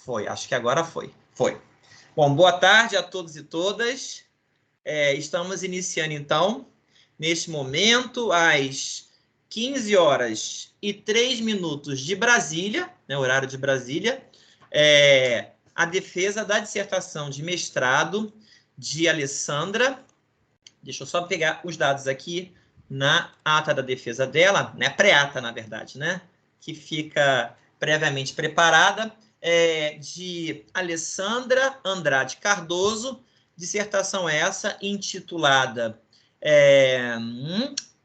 Foi, acho que agora foi. Foi. Bom, boa tarde a todos e todas. Estamos iniciando, então, neste momento, às 15h03 de Brasília, né, horário de Brasília, a defesa da dissertação de mestrado de Alessandra. Deixa eu só pegar os dados aqui na ata da defesa dela, né, pré-ata, na verdade, né, que fica previamente preparada, de Alessandra Andrade Cardoso, dissertação essa intitulada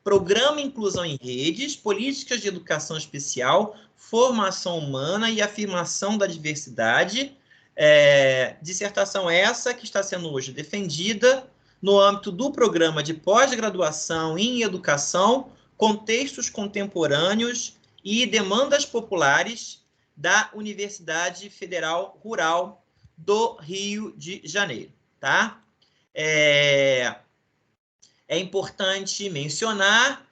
Programa Inclusão em Redes, Políticas de Educação Especial, Formação Humana e Afirmação da Diversidade. Dissertação essa que está sendo hoje defendida no âmbito do programa de pós-graduação em educação, contextos contemporâneos e demandas populares da Universidade Federal Rural do Rio de Janeiro, tá? É importante mencionar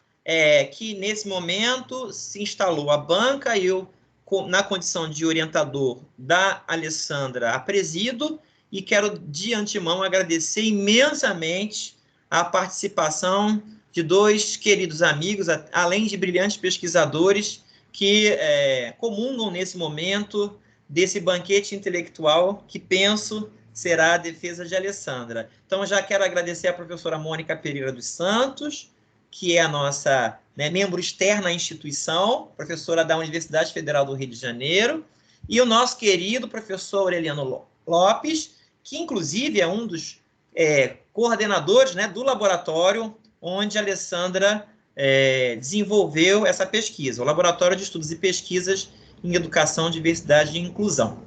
que, nesse momento, se instalou a banca, eu, na condição de orientador da Alessandra, a presido, e quero, de antemão, agradecer imensamente a participação de dois queridos amigos, além de brilhantes pesquisadores, que comungam nesse momento desse banquete intelectual que penso será a defesa de Alessandra. Então, já quero agradecer à professora Mônica Pereira dos Santos, que é a nossa membro externa à instituição, professora da Universidade Federal do Rio de Janeiro, e o nosso querido professor Aureliano Lopes, que, inclusive, é um dos coordenadores, né, do laboratório onde a Alessandra desenvolveu essa pesquisa, o Laboratório de Estudos e Pesquisas em Educação, Diversidade e Inclusão.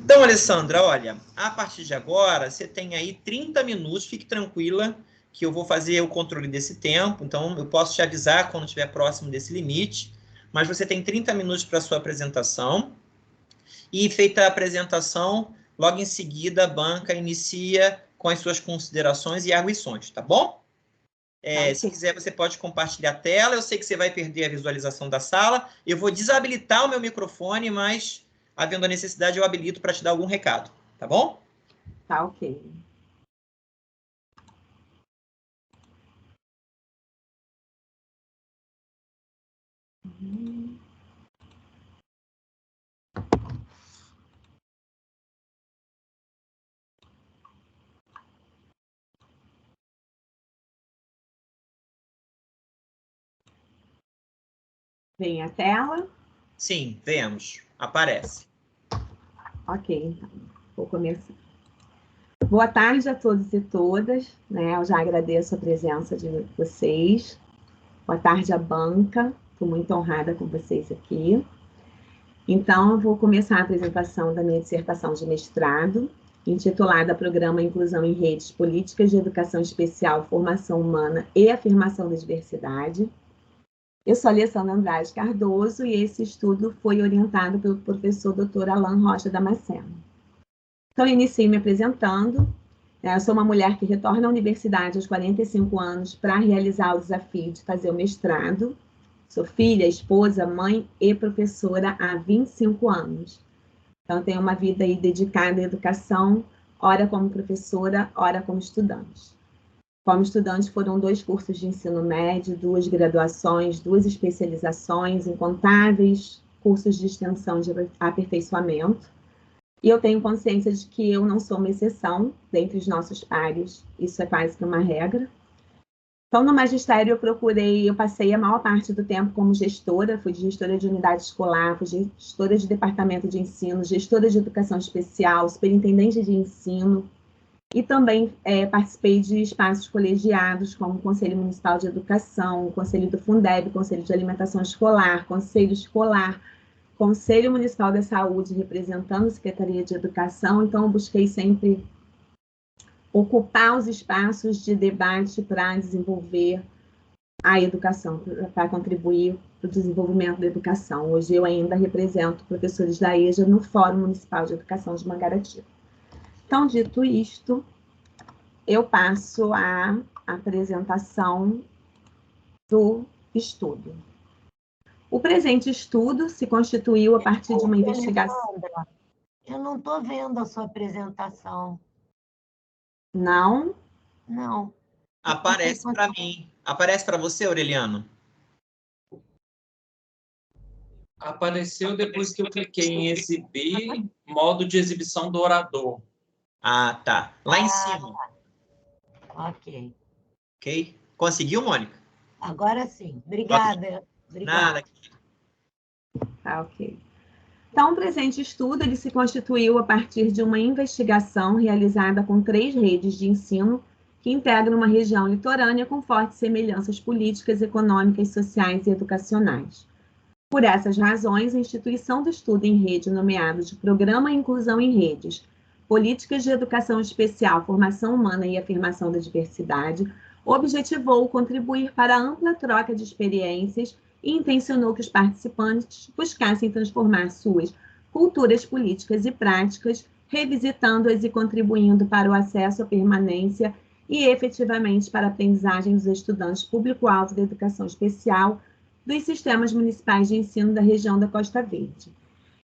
Então, Alessandra, olha, a partir de agora, você tem aí 30 minutos, fique tranquila, que eu vou fazer o controle desse tempo, então eu posso te avisar quando estiver próximo desse limite, mas você tem 30 minutos para a sua apresentação, e feita a apresentação, logo em seguida a banca inicia com as suas considerações e arguições, tá bom? Se quiser, você pode compartilhar a tela. Eu sei que você vai perder a visualização da sala. Eu vou desabilitar o meu microfone, mas, havendo a necessidade, eu habilito para te dar algum recado. Tá bom? Tá, ok. Vem a tela? Sim, vemos. Aparece. Ok, então, vou começar. Boa tarde a todos e todas, né? Eu já agradeço a presença de vocês. Boa tarde à banca, estou muito honrada com vocês aqui. Então, eu vou começar a apresentação da minha dissertação de mestrado, intitulada Programa Inclusão em Redes, Políticas de Educação Especial, Formação Humana e Afirmação da Diversidade. Eu sou Alessandra Andrade Cardoso e esse estudo foi orientado pelo professor Dr. Alan Rocha Damasceno. Então, eu iniciei me apresentando. Eu sou uma mulher que retorna à universidade aos 45 anos para realizar o desafio de fazer o mestrado. Sou filha, esposa, mãe e professora há 25 anos. Então, tenho uma vida aí dedicada à educação, ora como professora, ora como estudante. Como estudante, foram 2 cursos de ensino médio, 2 graduações, 2 especializações, incontáveis cursos de extensão de aperfeiçoamento. E eu tenho consciência de que eu não sou uma exceção dentre os nossos pares, isso é quase que uma regra. Então, no magistério, eu passei a maior parte do tempo como gestora, fui gestora de unidade escolar, fui gestora de departamento de ensino, gestora de educação especial, superintendente de ensino, e também participei de espaços colegiados, como o Conselho Municipal de Educação, o Conselho do Fundeb, Conselho de Alimentação Escolar, Conselho Escolar, Conselho Municipal da Saúde, representando a Secretaria de Educação. Então, eu busquei sempre ocupar os espaços de debate para desenvolver a educação, para contribuir para o desenvolvimento da educação. Hoje eu ainda represento professores da EJA no Fórum Municipal de Educação de Mangaratiba. Então, dito isto, eu passo à apresentação do estudo. O presente estudo se constituiu a partir de uma investigação... Eu não estou vendo a sua apresentação. Não? Não. Aparece para mim. Aparece para você, Aureliano? Apareceu depois que eu cliquei em exibir modo de exibição do orador. Ah, tá. Lá em cima. Ok. Ok? Conseguiu, Mônica? Agora sim. Obrigada. Nada. Tá, ok. Então, o presente estudo ele se constituiu a partir de uma investigação realizada com 3 redes de ensino que integram uma região litorânea com fortes semelhanças políticas, econômicas, sociais e educacionais. Por essas razões, a instituição do estudo em rede, nomeado de Programa Inclusão em Redes, Políticas de Educação Especial, Formação Humana e Afirmação da Diversidade, objetivou contribuir para a ampla troca de experiências e intencionou que os participantes buscassem transformar suas culturas políticas e práticas, revisitando-as e contribuindo para o acesso à permanência e efetivamente para a aprendizagem dos estudantes público-alvo da educação especial dos sistemas municipais de ensino da região da Costa Verde.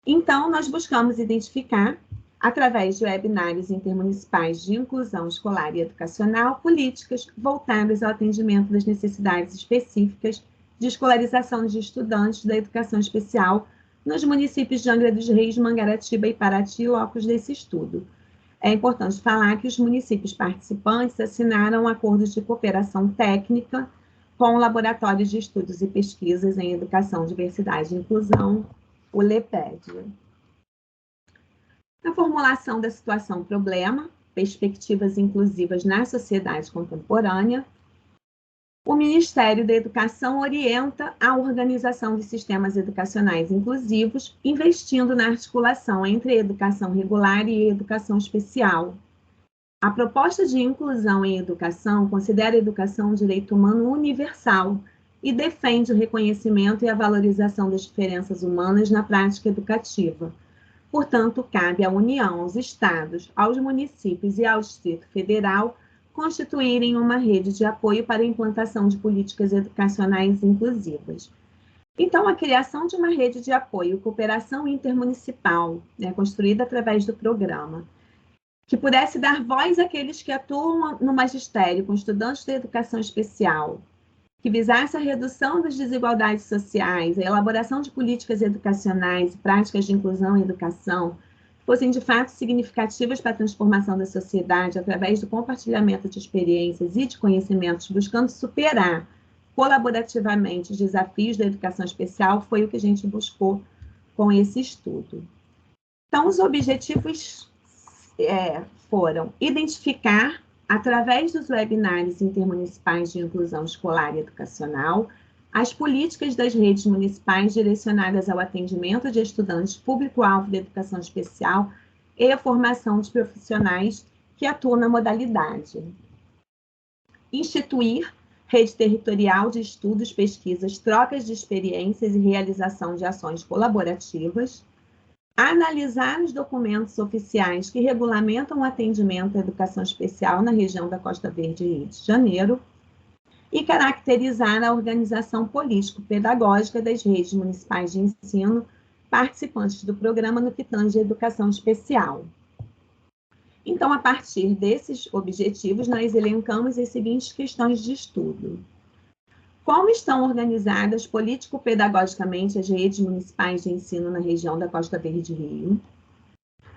Então, nós buscamos identificar, através de webinários intermunicipais de inclusão escolar e educacional, políticas voltadas ao atendimento das necessidades específicas de escolarização de estudantes da educação especial nos municípios de Angra dos Reis, Mangaratiba e Paraty, locos desse estudo. É importante falar que os municípios participantes assinaram acordos de cooperação técnica com o Laboratório de Estudos e Pesquisas em Educação, Diversidade e Inclusão, o LEPED. Na formulação da situação-problema, perspectivas inclusivas na sociedade contemporânea, o Ministério da Educação orienta a organização de sistemas educacionais inclusivos, investindo na articulação entre educação regular e educação especial. A proposta de inclusão em educação considera a educação um direito humano universal e defende o reconhecimento e a valorização das diferenças humanas na prática educativa. Portanto, cabe à União, aos Estados, aos municípios e ao Distrito Federal constituírem uma rede de apoio para a implantação de políticas educacionais inclusivas. Então, a criação de uma rede de apoio e cooperação intermunicipal, construída através do programa, que pudesse dar voz àqueles que atuam no magistério com estudantes de educação especial, que visasse a redução das desigualdades sociais, a elaboração de políticas educacionais e práticas de inclusão em educação, fossem de fato significativas para a transformação da sociedade através do compartilhamento de experiências e de conhecimentos, buscando superar colaborativamente os desafios da educação especial, foi o que a gente buscou com esse estudo. Então, os objetivos foram identificar, através dos webinários intermunicipais de inclusão escolar e educacional, as políticas das redes municipais direcionadas ao atendimento de estudantes público-alvo da educação especial e a formação de profissionais que atuam na modalidade. Instituir rede territorial de estudos, pesquisas, trocas de experiências e realização de ações colaborativas. Analisar os documentos oficiais que regulamentam o atendimento à educação especial na região da Costa Verde e Rio de Janeiro, e caracterizar a organização político-pedagógica das redes municipais de ensino participantes do programa no que tange à educação especial. Então, a partir desses objetivos, nós elencamos as seguintes questões de estudo. Como estão organizadas político-pedagogicamente as redes municipais de ensino na região da Costa Verde e Rio?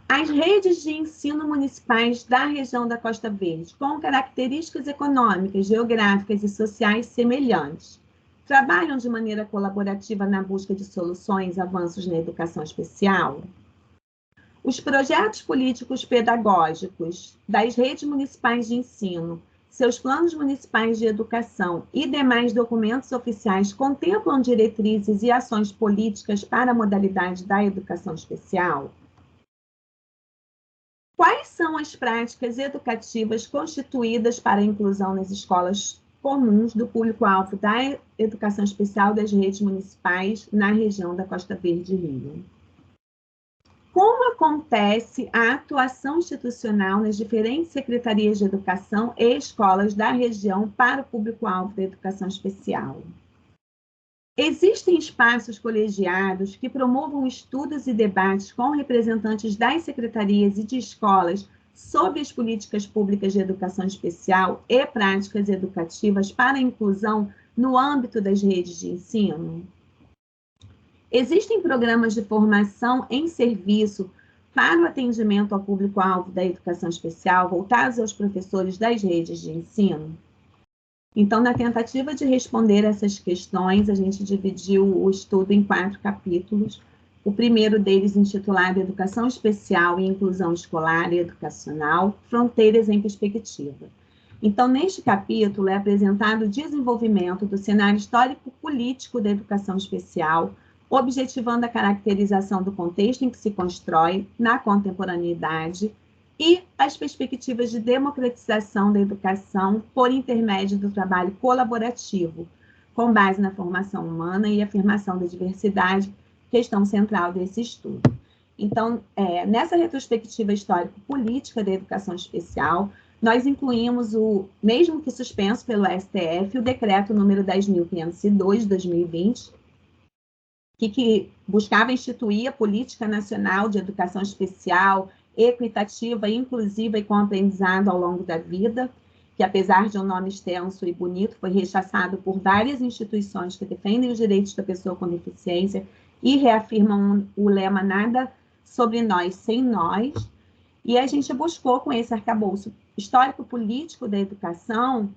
As redes de ensino municipais da região da Costa Verde, com características econômicas, geográficas e sociais semelhantes, trabalham de maneira colaborativa na busca de soluções e avanços na educação especial? Os projetos políticos pedagógicos das redes municipais de ensino, seus planos municipais de educação e demais documentos oficiais contemplam diretrizes e ações políticas para a modalidade da educação especial? Quais são as práticas educativas constituídas para a inclusão nas escolas comuns do público-alvo da educação especial das redes municipais na região da Costa Verde e Rio? Como acontece a atuação institucional nas diferentes secretarias de educação e escolas da região para o público-alvo da educação especial? Existem espaços colegiados que promovam estudos e debates com representantes das secretarias e de escolas sobre as políticas públicas de educação especial e práticas educativas para a inclusão no âmbito das redes de ensino? Existem programas de formação em serviço para o atendimento ao público-alvo da educação especial voltados aos professores das redes de ensino? Então, na tentativa de responder essas questões, a gente dividiu o estudo em 4 capítulos. O primeiro deles, intitulado Educação Especial e Inclusão Escolar e Educacional, Fronteiras em Perspectiva. Então, neste capítulo, é apresentado o desenvolvimento do cenário histórico-político da educação especial, objetivando a caracterização do contexto em que se constrói na contemporaneidade e as perspectivas de democratização da educação por intermédio do trabalho colaborativo, com base na formação humana e afirmação da diversidade, questão central desse estudo. Então, nessa retrospectiva histórico-política da educação especial, nós incluímos mesmo que suspenso pelo STF, o decreto número 10.502 de 2020, que buscava instituir a Política Nacional de Educação Especial, equitativa, inclusiva e com aprendizado ao longo da vida, que apesar de um nome extenso e bonito, foi rechaçado por várias instituições que defendem os direitos da pessoa com deficiência e reafirmam o lema nada sobre nós sem nós. E a gente buscou, com esse arcabouço histórico-político da educação,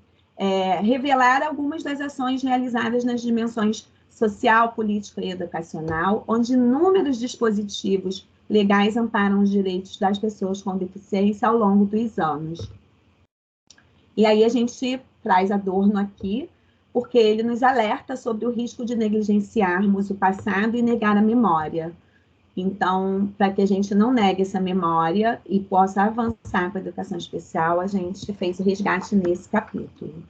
revelar algumas das ações realizadas nas dimensões social, política e educacional, onde inúmeros dispositivos legais amparam os direitos das pessoas com deficiência ao longo dos anos. E aí a gente traz Adorno aqui, porque ele nos alerta sobre o risco de negligenciarmos o passado e negar a memória. Então, para que a gente não negue essa memória e possa avançar com a educação especial, a gente fez o resgate nesse capítulo.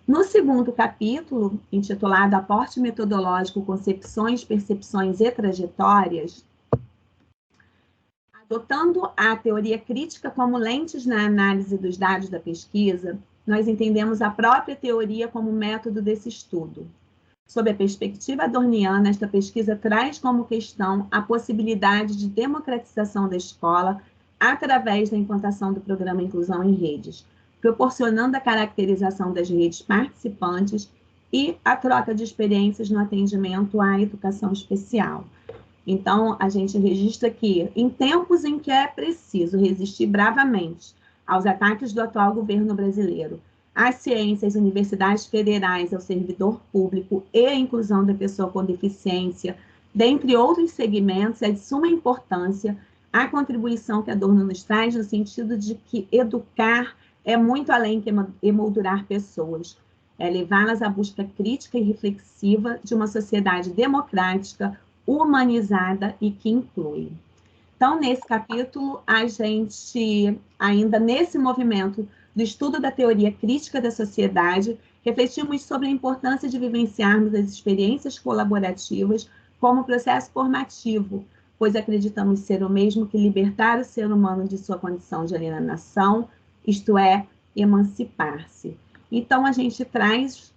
No segundo capítulo, intitulado Aporte Metodológico, Concepções, Percepções e Trajetórias, adotando a teoria crítica como lentes na análise dos dados da pesquisa, nós entendemos a própria teoria como método desse estudo. Sob a perspectiva adorniana, esta pesquisa traz como questão a possibilidade de democratização da escola através da implantação do programa Inclusão em Redes, proporcionando a caracterização das redes participantes e a troca de experiências no atendimento à educação especial. Então, a gente registra que, em tempos em que é preciso resistir bravamente aos ataques do atual governo brasileiro, às ciências, universidades federais, ao servidor público e à inclusão da pessoa com deficiência, dentre outros segmentos, é de suma importância a contribuição que Adorno nos traz no sentido de que educar é muito além que emoldurar pessoas, é levá-las à busca crítica e reflexiva de uma sociedade democrática, humanizada e que inclui. Então, nesse capítulo, a gente, ainda nesse movimento do estudo da teoria crítica da sociedade, refletimos sobre a importância de vivenciarmos as experiências colaborativas como processo formativo, pois acreditamos ser o mesmo que libertar o ser humano de sua condição de alienação, isto é, emancipar-se. Então, a gente traz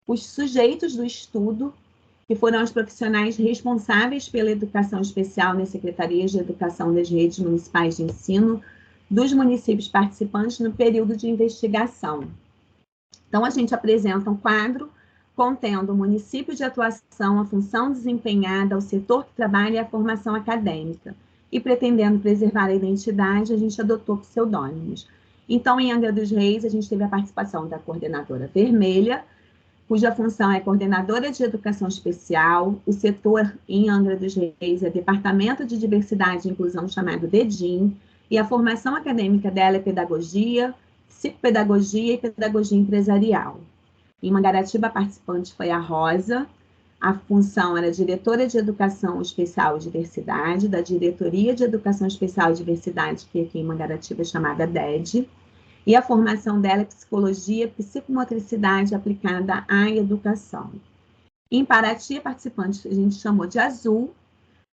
os sujeitos do estudo, que foram os profissionais responsáveis pela educação especial nas secretarias de educação das redes municipais de ensino, dos municípios participantes no período de investigação. Então, a gente apresenta um quadro contendo o município de atuação, a função desempenhada, o setor que trabalha e a formação acadêmica. E pretendendo preservar a identidade, a gente adotou pseudônimos. Então, em Angra dos Reis, a gente teve a participação da coordenadora Vermelha, cuja função é coordenadora de educação especial. O setor em Angra dos Reis é Departamento de Diversidade e Inclusão, chamado DEDIM, e a formação acadêmica dela é pedagogia, psicopedagogia e pedagogia empresarial. Em Mangaratiba, a participante foi a Rosa. A função era diretora de Educação Especial e Diversidade, da Diretoria de Educação Especial e Diversidade, que aqui em Mangaratiba é chamada DED, e a formação dela é Psicologia, Psicomotricidade aplicada à educação. Em Paraty, a participante a gente chamou de Azul.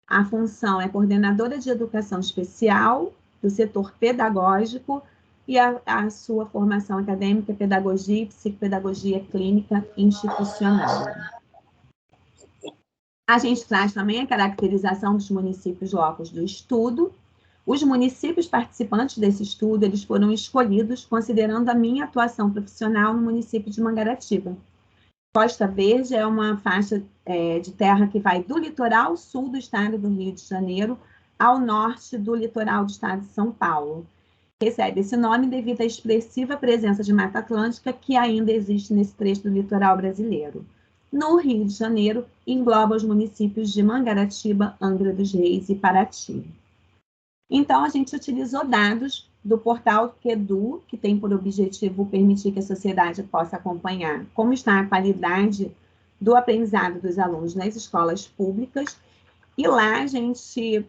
A função é coordenadora de Educação Especial, do setor pedagógico, e a sua formação acadêmica é Pedagogia e Psicopedagogia Clínica Institucional. A gente traz também a caracterização dos municípios locos do estudo. Os municípios participantes desse estudo, eles foram escolhidos considerando a minha atuação profissional no município de Mangaratiba. Costa Verde é uma faixa de terra que vai do litoral sul do estado do Rio de Janeiro ao norte do litoral do estado de São Paulo. Recebe esse nome devido à expressiva presença de Mata Atlântica que ainda existe nesse trecho do litoral brasileiro. No Rio de Janeiro, engloba os municípios de Mangaratiba, Angra dos Reis e Paraty. Então, a gente utilizou dados do portal QEDU, que tem por objetivo permitir que a sociedade possa acompanhar como está a qualidade do aprendizado dos alunos nas escolas públicas. E lá a gente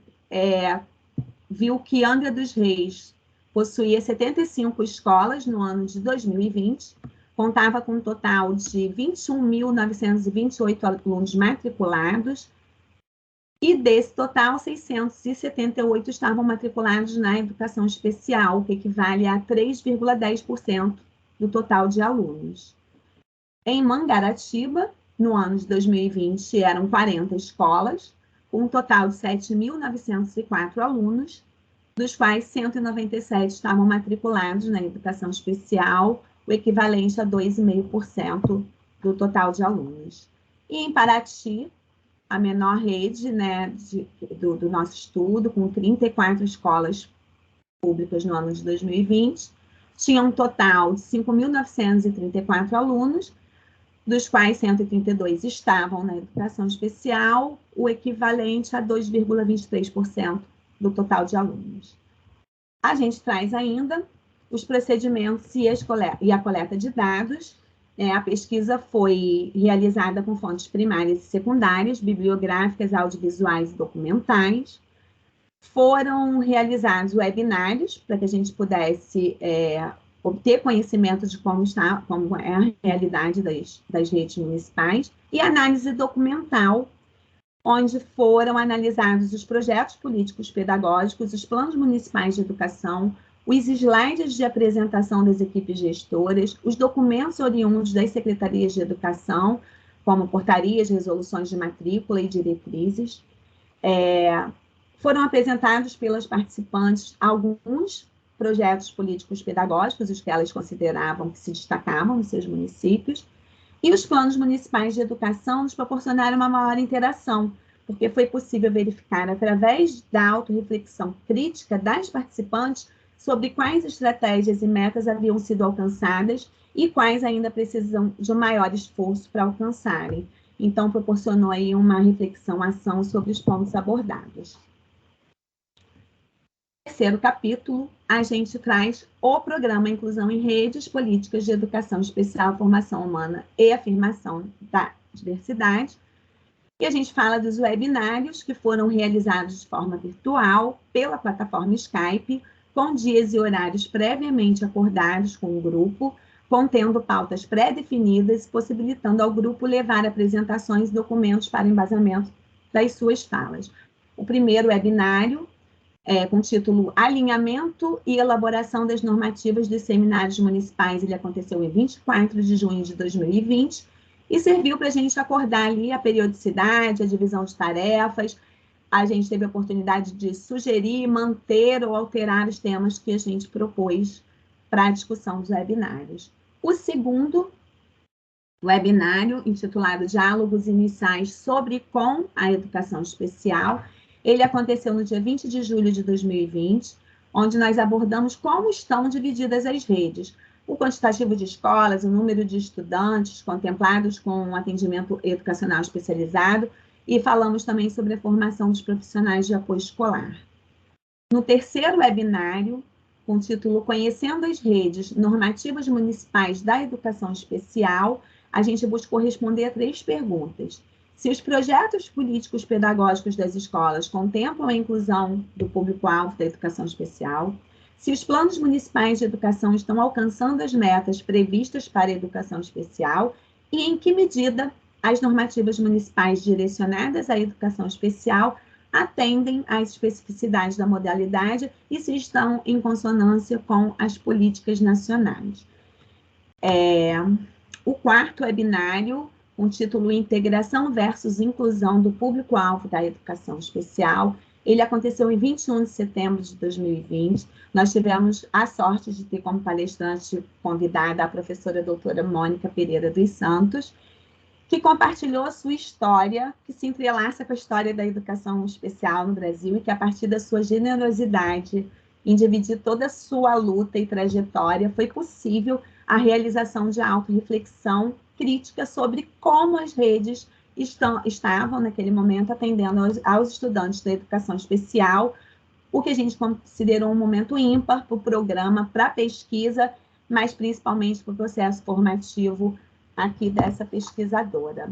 viu que Angra dos Reis possuía 75 escolas no ano de 2020, contava com um total de 21.928 alunos matriculados, e desse total, 678 estavam matriculados na educação especial, que equivale a 3,10% do total de alunos. Em Mangaratiba, no ano de 2020, eram 40 escolas, com um total de 7.904 alunos, dos quais 197 estavam matriculados na educação especial, o equivalente a 2,5% do total de alunos. E em Paraty, a menor rede, né, do nosso estudo, com 34 escolas públicas no ano de 2020, tinha um total de 5.934 alunos, dos quais 132 estavam na educação especial, o equivalente a 2,23% do total de alunos. A gente traz ainda os procedimentos e a coleta de dados. A pesquisa foi realizada com fontes primárias e secundárias, bibliográficas, audiovisuais e documentais. Foram realizados webinários para que a gente pudesse obter conhecimento de como é a realidade das redes municipais, e análise documental, onde foram analisados os projetos políticos pedagógicos, os planos municipais de educação, os slides de apresentação das equipes gestoras, os documentos oriundos das secretarias de educação, como portarias, resoluções de matrícula e diretrizes. Foram apresentados pelas participantes alguns projetos políticos pedagógicos, os que elas consideravam que se destacavam nos seus municípios, e os planos municipais de educação nos proporcionaram uma maior interação, porque foi possível verificar, através da autorreflexão crítica das participantes, sobre quais estratégias e metas haviam sido alcançadas e quais ainda precisam de um maior esforço para alcançarem. Então, proporcionou aí uma reflexão, ação sobre os pontos abordados. No terceiro capítulo, a gente traz o programa Inclusão em Redes, Políticas de Educação Especial, Formação Humana e Afirmação da Diversidade. E a gente fala dos webinários que foram realizados de forma virtual pela plataforma Skype, com dias e horários previamente acordados com o grupo, contendo pautas pré-definidas, possibilitando ao grupo levar apresentações e documentos para embasamento das suas falas. O primeiro webinário, com o título Alinhamento e Elaboração das Normativas dos Seminários Municipais, ele aconteceu em 24 de junho de 2020, e serviu para a gente acordar ali a periodicidade, a divisão de tarefas. A gente teve a oportunidade de sugerir, manter ou alterar os temas que a gente propôs para a discussão dos webinários. O segundo webinário, intitulado Diálogos Iniciais sobre e com a Educação Especial, ele aconteceu no dia 20 de julho de 2020, onde nós abordamos como estão divididas as redes, o quantitativo de escolas, o número de estudantes contemplados com um atendimento educacional especializado, e falamos também sobre a formação dos profissionais de apoio escolar. No terceiro webinário, com o título Conhecendo as Redes Normativas Municipais da Educação Especial, a gente buscou responder a 3 perguntas. Se os projetos políticos pedagógicos das escolas contemplam a inclusão do público-alvo da educação especial, se os planos municipais de educação estão alcançando as metas previstas para a educação especial e em que medida as normativas municipais direcionadas à educação especial atendem às especificidades da modalidade e se estão em consonância com as políticas nacionais. O quarto webinário com o título Integração versus Inclusão do Público-Alvo da Educação Especial. Ele aconteceu em 21 de setembro de 2020. Nós tivemos a sorte de ter como palestrante convidada a professora doutora Mônica Pereira dos Santos, que compartilhou a sua história, que se entrelaça com a história da educação especial no Brasil e que, a partir da sua generosidade em dividir toda a sua luta e trajetória, foi possível a realização de autorreflexão crítica sobre como as redes estavam, naquele momento, atendendo aos estudantes da educação especial, o que a gente considerou um momento ímpar para o programa, para a pesquisa, mas principalmente para o processo formativo aqui dessa pesquisadora.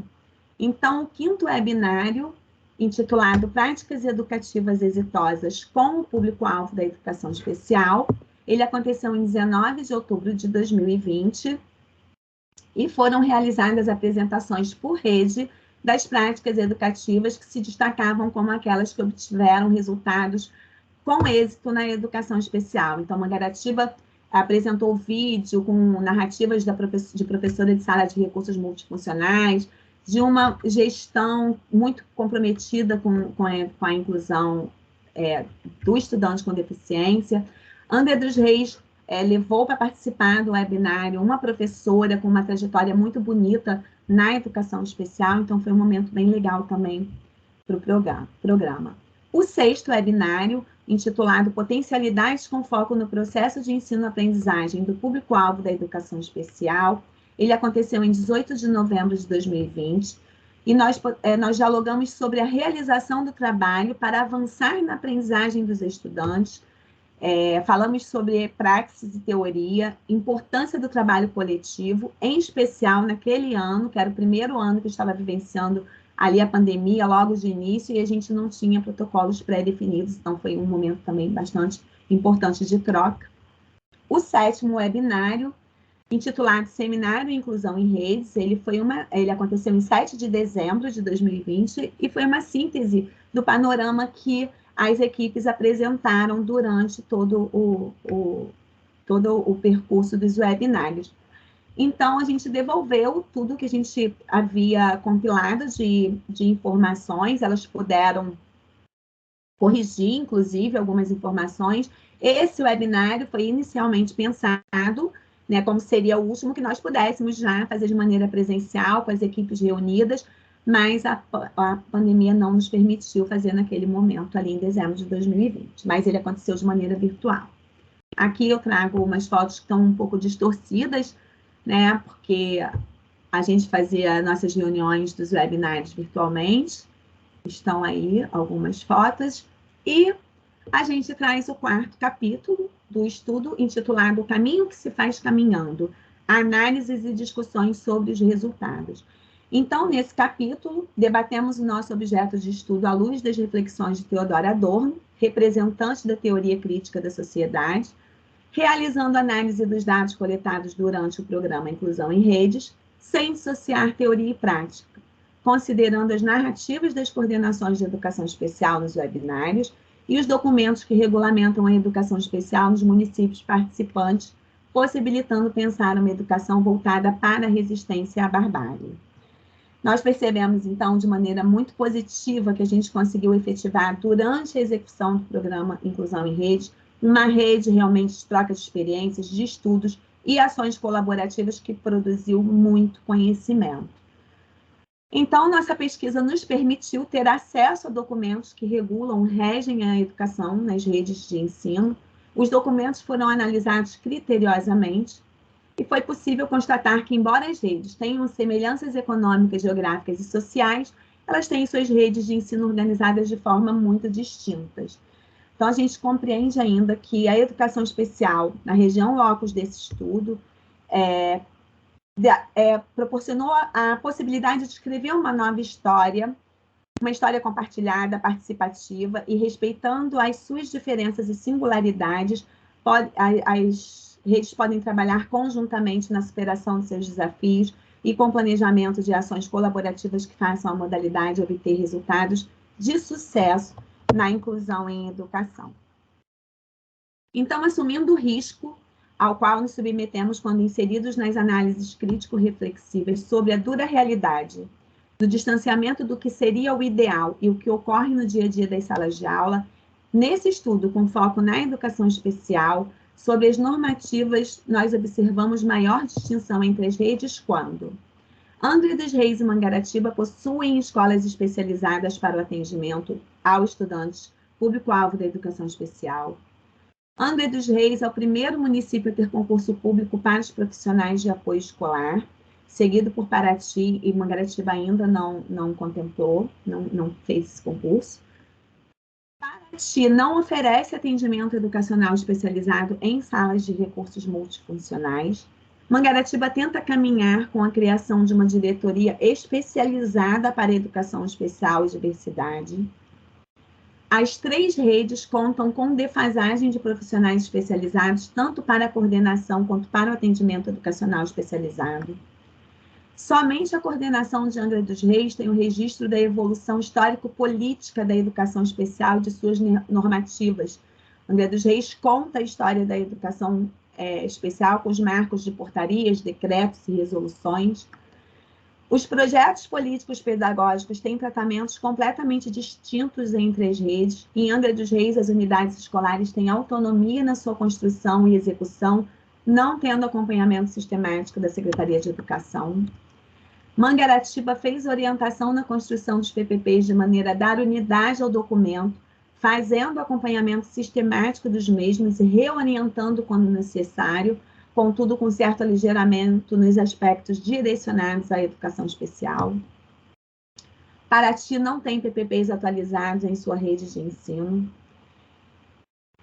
Então, o 5º webinário, intitulado Práticas Educativas Exitosas com o Público-Alvo da Educação Especial, ele aconteceu em 19 de outubro de 2020 e foram realizadas apresentações por rede das práticas educativas que se destacavam como aquelas que obtiveram resultados com êxito na educação especial. Então, Mangaratiba apresentou vídeo com narrativas de professora de sala de recursos multifuncionais, de uma gestão muito comprometida com a inclusão do estudante com deficiência. André dos Reis levou para participar do webinário uma professora com uma trajetória muito bonita na educação especial, então foi um momento bem legal também para o programa. O 6º webinário, intitulado Potencialidades com Foco no Processo de Ensino-Aprendizagem do Público-Alvo da Educação Especial, ele aconteceu em 18 de novembro de 2020, e nós dialogamos sobre a realização do trabalho para avançar na aprendizagem dos estudantes, falamos sobre praxis e teoria, importância do trabalho coletivo, em especial naquele ano, que era o primeiro ano que eu estava vivenciando ali a pandemia, logo de início, e a gente não tinha protocolos pré-definidos, então foi um momento também bastante importante de troca. O 7º webinário, intitulado Seminário Inclusão em Redes, ele aconteceu em 7 de dezembro de 2020 e foi uma síntese do panorama que as equipes apresentaram durante todo o percurso dos webinários. Então, a gente devolveu tudo que a gente havia compilado de informações, elas puderam corrigir, inclusive, algumas informações. Esse webinário foi inicialmente pensado, né, como seria o último que nós pudéssemos já fazer de maneira presencial, com as equipes reunidas, mas a pandemia não nos permitiu fazer naquele momento, ali em dezembro de 2020, mas ele aconteceu de maneira virtual. Aqui eu trago umas fotos que estão um pouco distorcidas, né, porque a gente fazia nossas reuniões dos webinários virtualmente, estão aí algumas fotos, e a gente traz o 4º capítulo do estudo, intitulado O Caminho que se faz caminhando, análises e discussões sobre os resultados. Então, nesse capítulo, debatemos o nosso objeto de estudo à luz das reflexões de Theodor Adorno, representante da teoria crítica da sociedade, realizando análise dos dados coletados durante o programa Inclusão em Redes, sem dissociar teoria e prática, considerando as narrativas das coordenações de educação especial nos webinários e os documentos que regulamentam a educação especial nos municípios participantes, possibilitando pensar uma educação voltada para a resistência à barbárie. Nós percebemos, então, de maneira muito positiva que a gente conseguiu efetivar, durante a execução do programa Inclusão em Rede, uma rede realmente de troca de experiências, de estudos e ações colaborativas que produziu muito conhecimento. Então, nossa pesquisa nos permitiu ter acesso a documentos que regulam, regem a educação nas redes de ensino. Os documentos foram analisados criteriosamente e foi possível constatar que, embora as redes tenham semelhanças econômicas, geográficas e sociais, elas têm suas redes de ensino organizadas de forma muito distintas. Então, a gente compreende ainda que a educação especial, na região locus desse estudo, proporcionou a possibilidade de escrever uma nova história, uma história compartilhada, participativa e respeitando as suas diferenças e singularidades. As redes podem trabalhar conjuntamente na superação de seus desafios e com planejamento de ações colaborativas que façam a modalidade obter resultados de sucesso na inclusão em educação. Então, assumindo o risco, ao qual nos submetemos quando inseridos nas análises crítico-reflexivas sobre a dura realidade do distanciamento do que seria o ideal e o que ocorre no dia a dia das salas de aula. Nesse estudo, com foco na educação especial, sobre as normativas, nós observamos maior distinção entre as redes quando Angra dos Reis e Mangaratiba possuem escolas especializadas para o atendimento aos estudantes público-alvo da educação especial. Angra dos Reis é o primeiro município a ter concurso público para os profissionais de apoio escolar, seguido por Paraty, e Mangaratiba ainda não contemplou, não fez esse concurso. Paraty não oferece atendimento educacional especializado em salas de recursos multifuncionais. Mangaratiba tenta caminhar com a criação de uma diretoria especializada para a educação especial e diversidade. As 3 redes contam com defasagem de profissionais especializados, tanto para a coordenação quanto para o atendimento educacional especializado. Somente a coordenação de Angra dos Reis tem o registro da evolução histórico-política da educação especial e de suas normativas. Angra dos Reis conta a história da educação especial com os marcos de portarias, decretos e resoluções. Os projetos políticos pedagógicos têm tratamentos completamente distintos entre as redes. Em Angra dos Reis, as unidades escolares têm autonomia na sua construção e execução, não tendo acompanhamento sistemático da Secretaria de Educação. Mangaratiba fez orientação na construção dos PPPs de maneira a dar unidade ao documento, fazendo acompanhamento sistemático dos mesmos e reorientando quando necessário, contudo com certo aligeiramento nos aspectos direcionados à educação especial. Paraty não tem PPPs atualizados em sua rede de ensino.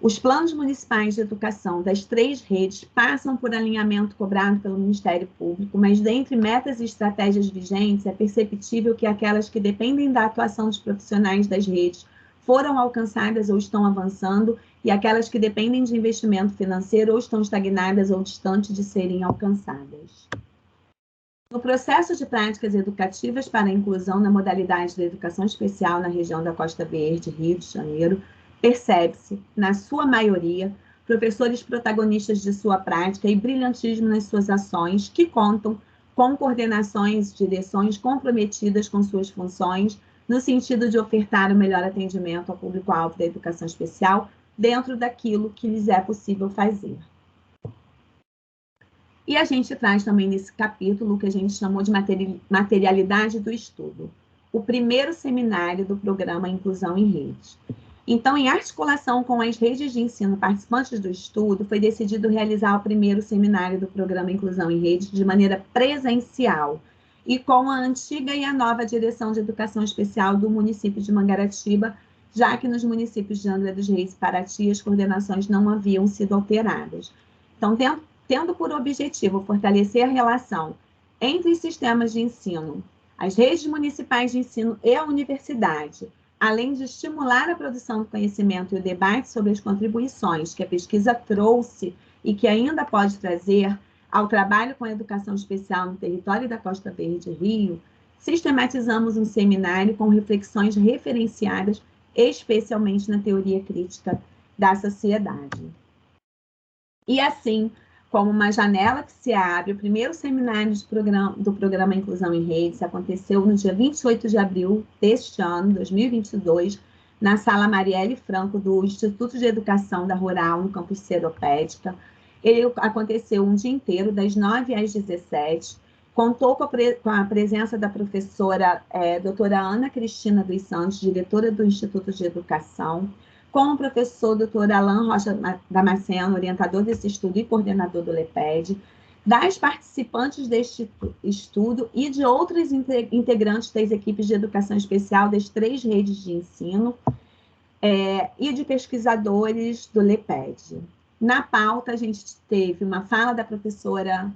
Os planos municipais de educação das 3 redes passam por alinhamento cobrado pelo Ministério Público, mas dentre metas e estratégias vigentes, é perceptível que aquelas que dependem da atuação dos profissionais das redes foram alcançadas ou estão avançando, e aquelas que dependem de investimento financeiro ou estão estagnadas ou distantes de serem alcançadas. No processo de práticas educativas para a inclusão na modalidade da educação especial na região da Costa Verde, Rio de Janeiro, percebe-se, na sua maioria, professores protagonistas de sua prática e brilhantismo nas suas ações, que contam com coordenações e direções comprometidas com suas funções, no sentido de ofertar o melhor atendimento ao público-alvo da educação especial, dentro daquilo que lhes é possível fazer. E a gente traz também nesse capítulo o que a gente chamou de materialidade do estudo, o primeiro seminário do programa Inclusão em Rede. Então, em articulação com as redes de ensino participantes do estudo, foi decidido realizar o primeiro seminário do programa Inclusão em Rede de maneira presencial, e com a antiga e a nova direção de educação especial do município de Mangaratiba, já que nos municípios de Angra dos Reis e Paraty as coordenações não haviam sido alteradas. Então, tendo por objetivo fortalecer a relação entre os sistemas de ensino, as redes municipais de ensino e a universidade, além de estimular a produção do conhecimento e o debate sobre as contribuições que a pesquisa trouxe e que ainda pode trazer ao trabalho com a educação especial no território da Costa Verde e Rio, sistematizamos um seminário com reflexões referenciadas especialmente na teoria crítica da sociedade. E assim, como uma janela que se abre, o primeiro seminário do programa Inclusão em Redes aconteceu no dia 28 de abril deste ano, 2022, na Sala Marielle Franco do Instituto de Educação da Rural, no campus Seropédica. Ele aconteceu um dia inteiro, das 9 às 17, contou com a presença da professora doutora Ana Cristina dos Santos, diretora do Instituto de Educação, com o professor doutor Alan Rocha Damasceno, orientador desse estudo e coordenador do LEPED, das participantes deste estudo e de outros integrantes das equipes de educação especial das 3 redes de ensino e de pesquisadores do LEPED. Na pauta, a gente teve uma fala da professora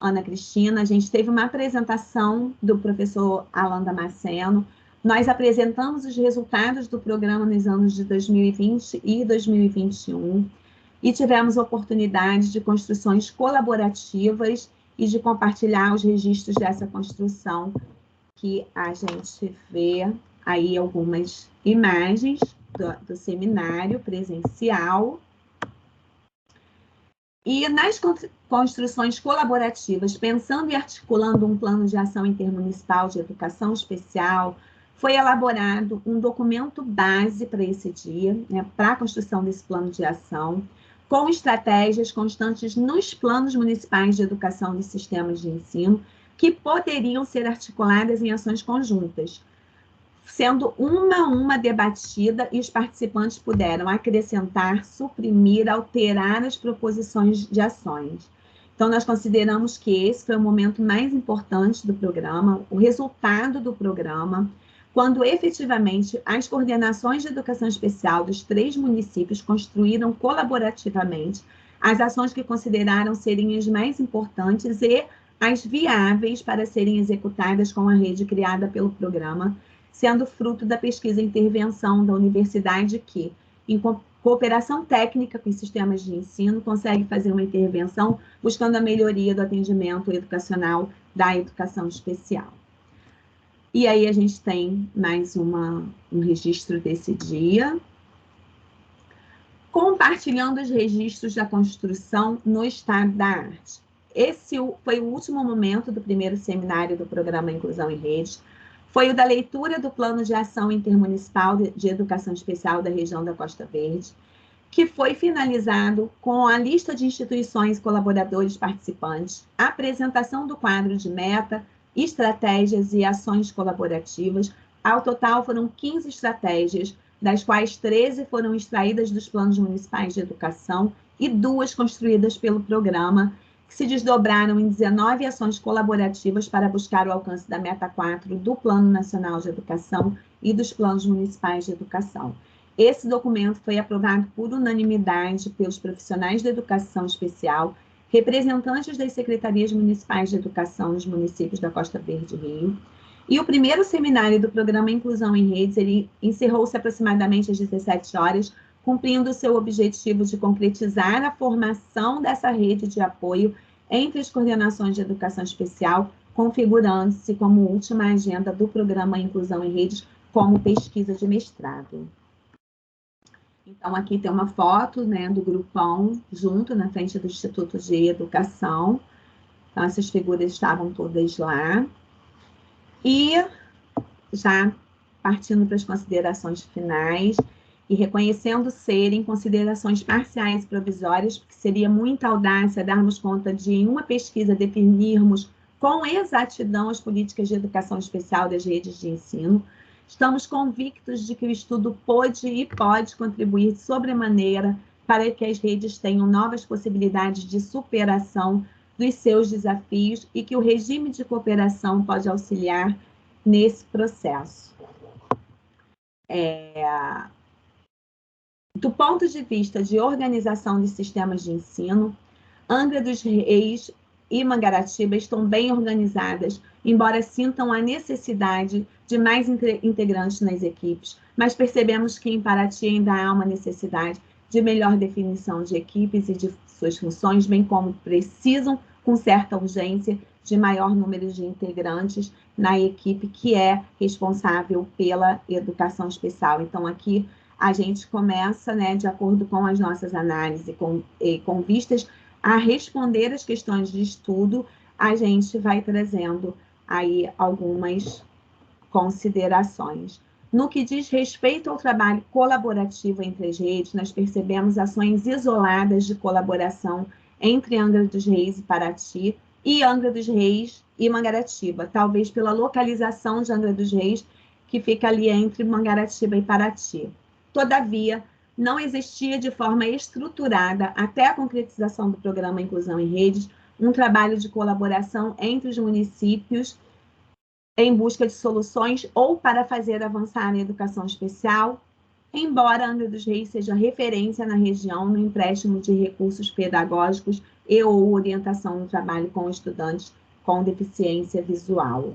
Ana Cristina, a gente teve uma apresentação do professor Alan Damasceno, nós apresentamos os resultados do programa nos anos de 2020 e 2021 e tivemos a oportunidade de construções colaborativas e de compartilhar os registros dessa construção, que a gente vê aí algumas imagens do seminário presencial. E nas construções colaborativas, pensando e articulando um plano de ação intermunicipal de educação especial, foi elaborado um documento base para esse dia, né, para a construção desse plano de ação, com estratégias constantes nos planos municipais de educação dos sistemas de ensino, que poderiam ser articuladas em ações conjuntas, sendo uma a uma debatida, e os participantes puderam acrescentar, suprimir, alterar as proposições de ações. Então, nós consideramos que esse foi o momento mais importante do programa, o resultado do programa, quando efetivamente as coordenações de educação especial dos 3 municípios construíram colaborativamente as ações que consideraram serem as mais importantes e as viáveis para serem executadas com a rede criada pelo programa, sendo fruto da pesquisa e intervenção da universidade que, em cooperação técnica com os sistemas de ensino, consegue fazer uma intervenção buscando a melhoria do atendimento educacional da educação especial. E aí a gente tem mais um registro desse dia. Compartilhando os registros da construção no estado da arte. Esse foi o último momento do primeiro seminário do programa Inclusão em Redes. Foi o da leitura do Plano de Ação Intermunicipal de Educação Especial da região da Costa Verde, que foi finalizado com a lista de instituições, colaboradores, participantes, a apresentação do quadro de meta, estratégias e ações colaborativas. Ao total, foram 15 estratégias, das quais 13 foram extraídas dos planos municipais de educação e 2 construídas pelo programa, que se desdobraram em 19 ações colaborativas para buscar o alcance da meta 4 do Plano Nacional de Educação e dos planos municipais de educação. Esse documento foi aprovado por unanimidade pelos profissionais da educação especial, representantes das secretarias municipais de educação dos municípios da Costa Verde e Rio. E o primeiro seminário do programa Inclusão em Redes, ele encerrou-se aproximadamente às 17 horas, cumprindo o seu objetivo de concretizar a formação dessa rede de apoio entre as coordenações de educação especial, configurando-se como última agenda do programa Inclusão em Redes como pesquisa de mestrado. Então, aqui tem uma foto, né, do grupão junto na frente do Instituto de Educação. Então, essas figuras estavam todas lá. E já partindo para as considerações finais, e reconhecendo serem considerações parciais e provisórias, porque seria muita audácia darmos conta de, em uma pesquisa, definirmos com exatidão as políticas de educação especial das redes de ensino, estamos convictos de que o estudo pode e pode contribuir de sobremaneira para que as redes tenham novas possibilidades de superação dos seus desafios e que o regime de cooperação pode auxiliar nesse processo. Do ponto de vista de organização de sistemas de ensino, Angra dos Reis e Mangaratiba estão bem organizadas, embora sintam a necessidade de mais integrantes nas equipes, mas percebemos que em Paraty ainda há uma necessidade de melhor definição de equipes e de suas funções, bem como precisam, com certa urgência, de maior número de integrantes na equipe que é responsável pela educação especial. Então, aqui a gente começa, né, de acordo com as nossas análises com vistas a responder as questões de estudo, a gente vai trazendo aí algumas considerações. No que diz respeito ao trabalho colaborativo entre as redes, nós percebemos ações isoladas de colaboração entre Angra dos Reis e Paraty, e Angra dos Reis e Mangaratiba, talvez pela localização de Angra dos Reis, que fica ali entre Mangaratiba e Paraty. Todavia, não existia de forma estruturada, até a concretização do programa Inclusão em Redes, um trabalho de colaboração entre os municípios em busca de soluções ou para fazer avançar a educação especial, embora Angra dos Reis seja referência na região no empréstimo de recursos pedagógicos e ou orientação no trabalho com estudantes com deficiência visual.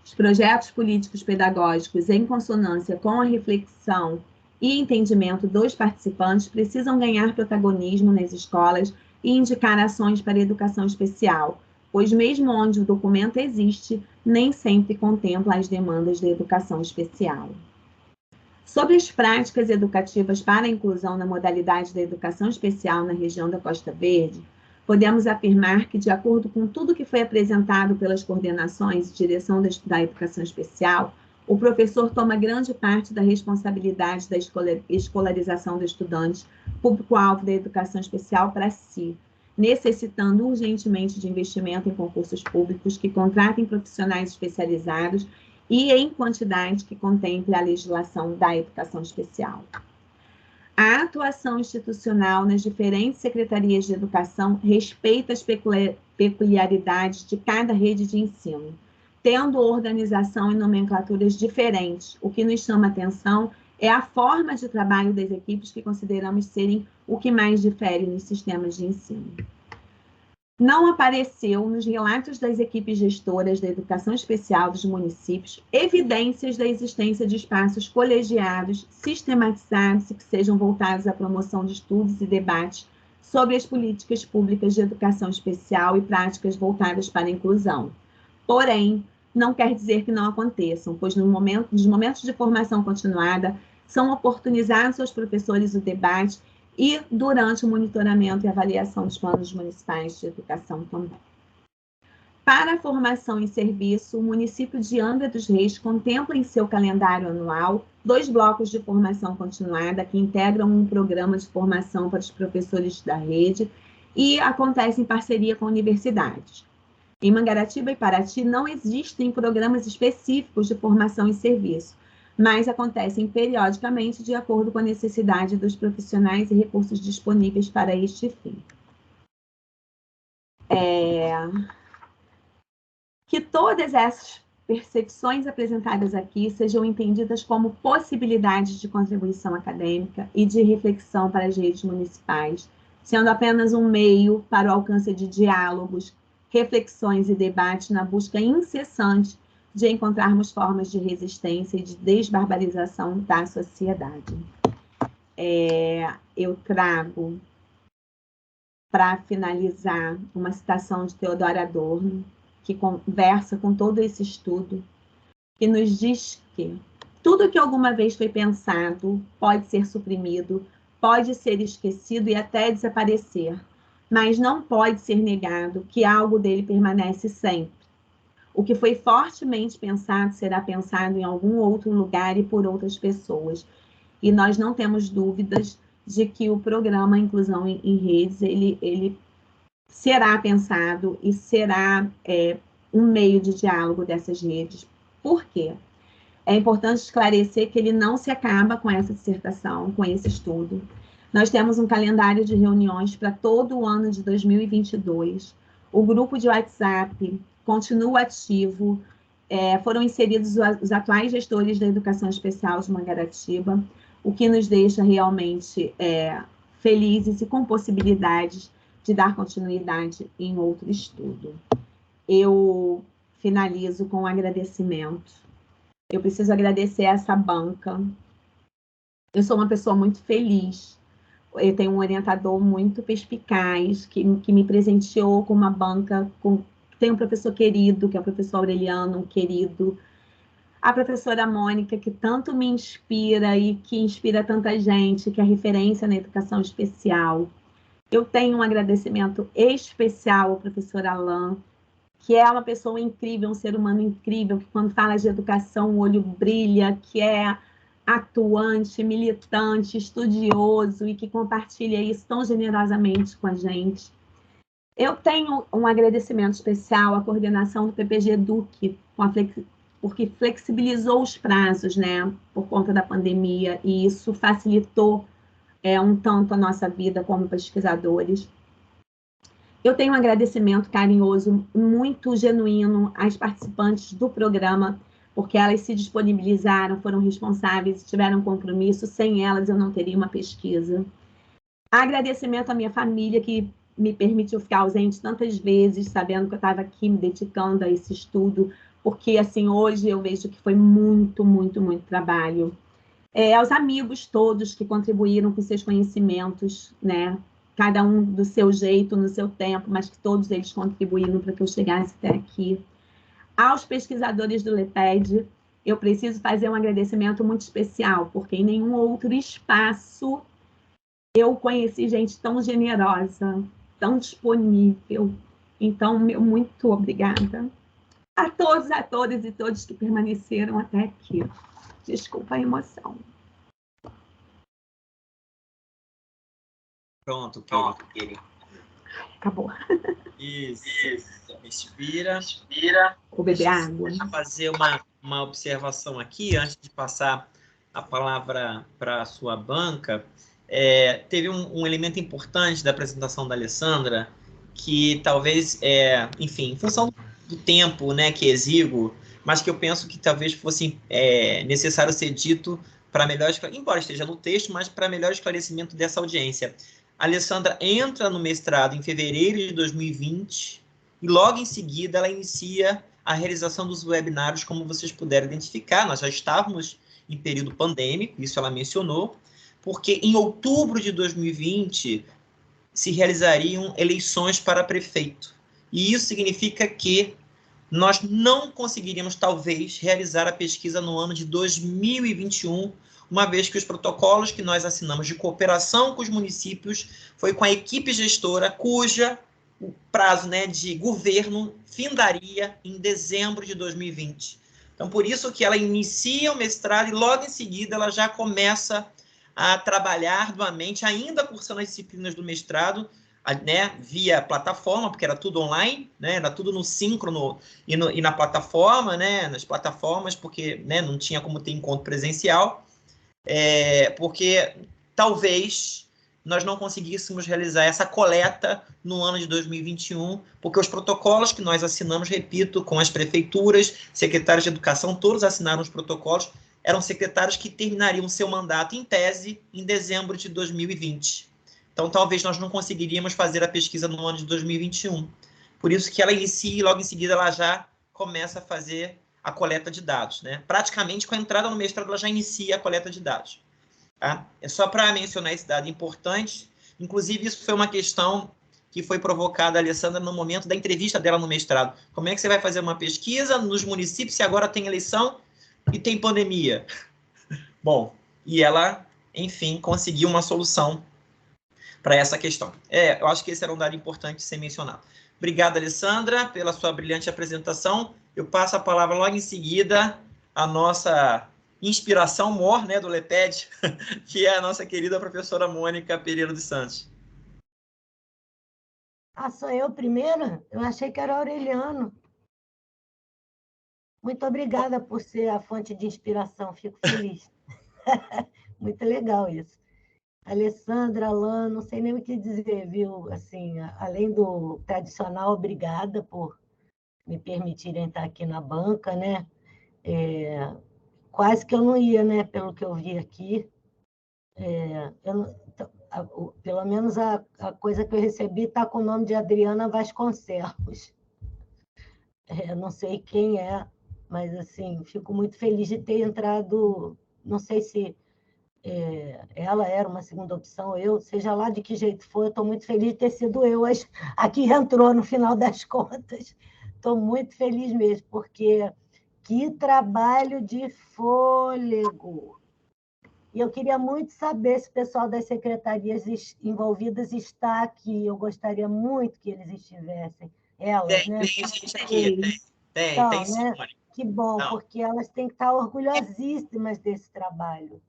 Os projetos políticos pedagógicos, em consonância com a reflexão e entendimento dos participantes, precisam ganhar protagonismo nas escolas e indicar ações para a educação especial, pois mesmo onde o documento existe, nem sempre contempla as demandas da educação especial. Sobre as práticas educativas para a inclusão na modalidade da educação especial na região da Costa Verde, podemos afirmar que, de acordo com tudo que foi apresentado pelas coordenações e direção da educação especial, o professor toma grande parte da responsabilidade da escolarização do estudante, público-alvo da educação especial, para si, necessitando urgentemente de investimento em concursos públicos que contratem profissionais especializados e em quantidade que contemple a legislação da educação especial. A atuação institucional nas diferentes secretarias de educação respeita as peculiaridades de cada rede de ensino, tendo organização e nomenclaturas diferentes. O que nos chama atenção é a forma de trabalho das equipes que consideramos serem o que mais difere nos sistemas de ensino. Não apareceu nos relatos das equipes gestoras da educação especial dos municípios evidências da existência de espaços colegiados, sistematizados e que sejam voltados à promoção de estudos e debates sobre as políticas públicas de educação especial e práticas voltadas para a inclusão. Porém, não quer dizer que não aconteçam, pois nos momentos de formação continuada são oportunizados aos professores o debate e durante o monitoramento e avaliação dos planos municipais de educação também. Para a formação em serviço, o município de Angra dos Reis contempla em seu calendário anual 2 blocos de formação continuada que integram um programa de formação para os professores da rede e acontece em parceria com universidades. Em Mangaratiba e Paraty não existem programas específicos de formação em serviço, mas acontecem periodicamente de acordo com a necessidade dos profissionais e recursos disponíveis para este fim. Que todas essas percepções apresentadas aqui sejam entendidas como possibilidades de contribuição acadêmica e de reflexão para as redes municipais, sendo apenas um meio para o alcance de diálogos, reflexões e debates na busca incessante de encontrarmos formas de resistência e de desbarbarização da sociedade. Eu trago, para finalizar, uma citação de Theodor Adorno, que conversa com todo esse estudo, que nos diz que tudo que alguma vez foi pensado pode ser suprimido, pode ser esquecido e até desaparecer, mas não pode ser negado que algo dele permanece sempre. O que foi fortemente pensado será pensado em algum outro lugar e por outras pessoas. E nós não temos dúvidas de que o programa Inclusão em Redes, ele será pensado e será um meio de diálogo dessas redes. Por quê? É importante esclarecer que ele não se acaba com essa dissertação, com esse estudo. Nós temos um calendário de reuniões para todo o ano de 2022. O grupo de WhatsApp continua ativo, foram inseridos os atuais gestores da educação especial de Mangaratiba, o que nos deixa realmente felizes e com possibilidades de dar continuidade em outro estudo. Eu finalizo com um agradecimento. Eu preciso agradecer essa banca. Eu sou uma pessoa muito feliz. Eu tenho um orientador muito perspicaz, que me presenteou com uma banca tem um professor querido, que é o professor Aureliano, querido. A professora Mônica, que tanto me inspira e que inspira tanta gente, que é referência na educação especial. Eu tenho um agradecimento especial ao professor Alain, que é uma pessoa incrível, um ser humano incrível, que quando fala de educação o olho brilha, que é atuante, militante, estudioso e que compartilha isso tão generosamente com a gente. Eu tenho um agradecimento especial à coordenação do PPG Eduque, porque flexibilizou os prazos, né, por conta da pandemia, e isso facilitou um tanto a nossa vida como pesquisadores. Eu tenho um agradecimento carinhoso, muito genuíno, às participantes do programa, porque elas se disponibilizaram, foram responsáveis, tiveram compromisso. Sem elas, eu não teria uma pesquisa. Agradecimento à minha família, que me permitiu ficar ausente tantas vezes, sabendo que eu estava aqui me dedicando a esse estudo, porque, assim, hoje eu vejo que foi muito, muito, muito trabalho. Aos amigos todos que contribuíram com seus conhecimentos, né? Cada um do seu jeito, no seu tempo, mas que todos eles contribuíram para que eu chegasse até aqui. Aos pesquisadores do LEPED, eu preciso fazer um agradecimento muito especial, porque em nenhum outro espaço eu conheci gente tão generosa, tão disponível. Então, meu muito obrigada a todas e todos que permaneceram até aqui. Desculpa a emoção. Pronto, Kelly. Acabou. Isso. Respira. Vou beber água. Deixa eu fazer uma observação aqui, antes de passar a palavra para a sua banca. Teve um elemento importante da apresentação da Alessandra, que talvez, enfim, em função do tempo, né, que é exíguo, mas que eu penso que talvez fosse necessário ser dito para melhor, embora esteja no texto, mas para melhor esclarecimento dessa audiência. A Alessandra entra no mestrado em fevereiro de 2020 e logo em seguida ela inicia a realização dos webinários, como vocês puderam identificar. Nós já estávamos em período pandêmico, isso ela mencionou, porque em outubro de 2020 se realizariam eleições para prefeito. E isso significa que nós não conseguiríamos, talvez, realizar a pesquisa no ano de 2021, uma vez que os protocolos que nós assinamos de cooperação com os municípios foi com a equipe gestora, cuja o prazo, né, de governo findaria em dezembro de 2020. Então, por isso que ela inicia o mestrado e logo em seguida ela já começa a trabalhar arduamente, ainda cursando as disciplinas do mestrado, né, via plataforma, porque era tudo online, né, era tudo no síncrono e na plataforma, né, nas plataformas, porque, né, não tinha como ter encontro presencial, porque talvez nós não conseguíssemos realizar essa coleta no ano de 2021, porque os protocolos que nós assinamos, repito, com as prefeituras, secretários de educação, todos assinaram os protocolos, eram secretários que terminariam seu mandato, em tese, em dezembro de 2020. Então, talvez nós não conseguiríamos fazer a pesquisa no ano de 2021. Por isso que ela inicia e logo em seguida ela já começa a fazer a coleta de dados, né? Praticamente, com a entrada no mestrado, ela já inicia a coleta de dados. Tá? É só para mencionar esse dado importante. Inclusive, isso foi uma questão que foi provocada a Alessandra no momento da entrevista dela no mestrado. Como é que você vai fazer uma pesquisa nos municípios se agora tem eleição e tem pandemia? Bom, e ela, enfim, conseguiu uma solução para essa questão. Eu acho que esse era um dado importante de ser mencionado. Obrigado, Alessandra, pela sua brilhante apresentação. Eu passo a palavra logo em seguida à nossa inspiração mor, né, do LEPED, que é a nossa querida professora Mônica Pereira dos Santos. Ah, sou eu primeiro? Eu achei que era Aureliano. Muito obrigada por ser a fonte de inspiração, fico feliz. Muito legal isso. Alessandra, Alain, não sei nem o que dizer, viu? Assim, além do tradicional, obrigada por me permitirem estar aqui na banca, né? Quase que eu não ia, né? Pelo que eu vi aqui. Pelo menos a coisa que eu recebi está com o nome de Adriana Vasconcelos. Não sei quem é, mas assim, fico muito feliz de ter entrado. Não sei se ela era uma segunda opção, seja lá de que jeito for, eu estou muito feliz de ter sido eu a que entrou no final das contas. Estou muito feliz mesmo, porque que trabalho de fôlego! E eu queria muito saber se o pessoal das secretarias envolvidas está aqui. Eu gostaria muito que eles estivessem. Elas, né? Tem gente aqui, tem sim, né? Mônica. Que bom, Não. porque elas têm que estar orgulhosíssimas desse trabalho,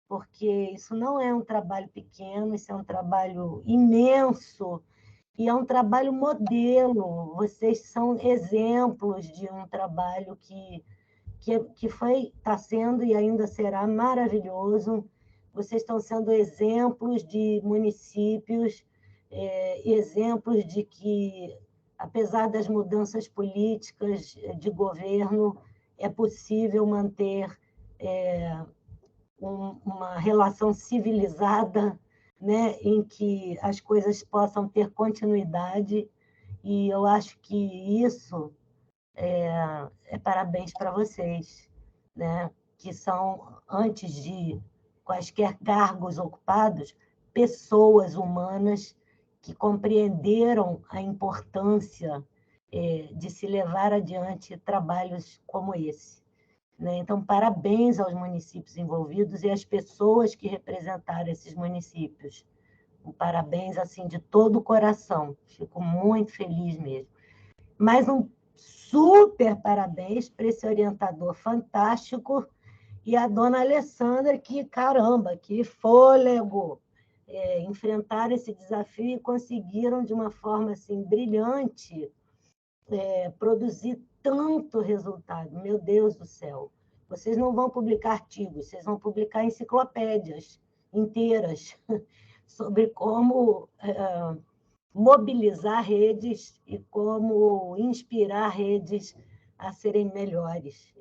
porque isso não é um trabalho pequeno, isso é um trabalho imenso, e é um trabalho modelo. Vocês são exemplos de um trabalho que está sendo e ainda será maravilhoso. Vocês estão sendo exemplos de municípios, exemplos de que, apesar das mudanças políticas de governo, é possível manter uma relação civilizada, né, em que as coisas possam ter continuidade, e eu acho que isso parabéns para vocês, né, que são, antes de quaisquer cargos ocupados, pessoas humanas que compreenderam a importância de se levar adiante trabalhos como esse. né? Então, parabéns aos municípios envolvidos e às pessoas que representaram esses municípios. Um parabéns, assim, de todo o coração. Fico muito feliz mesmo. Mais um super parabéns para esse orientador fantástico e a dona Alessandra, que, caramba, que fôlego! Enfrentaram esse desafio e conseguiram, de uma forma assim, brilhante, produzir tanto resultado. Meu Deus do céu! Vocês não vão publicar artigos, vocês vão publicar enciclopédias inteiras sobre como mobilizar redes e como inspirar redes a serem melhores.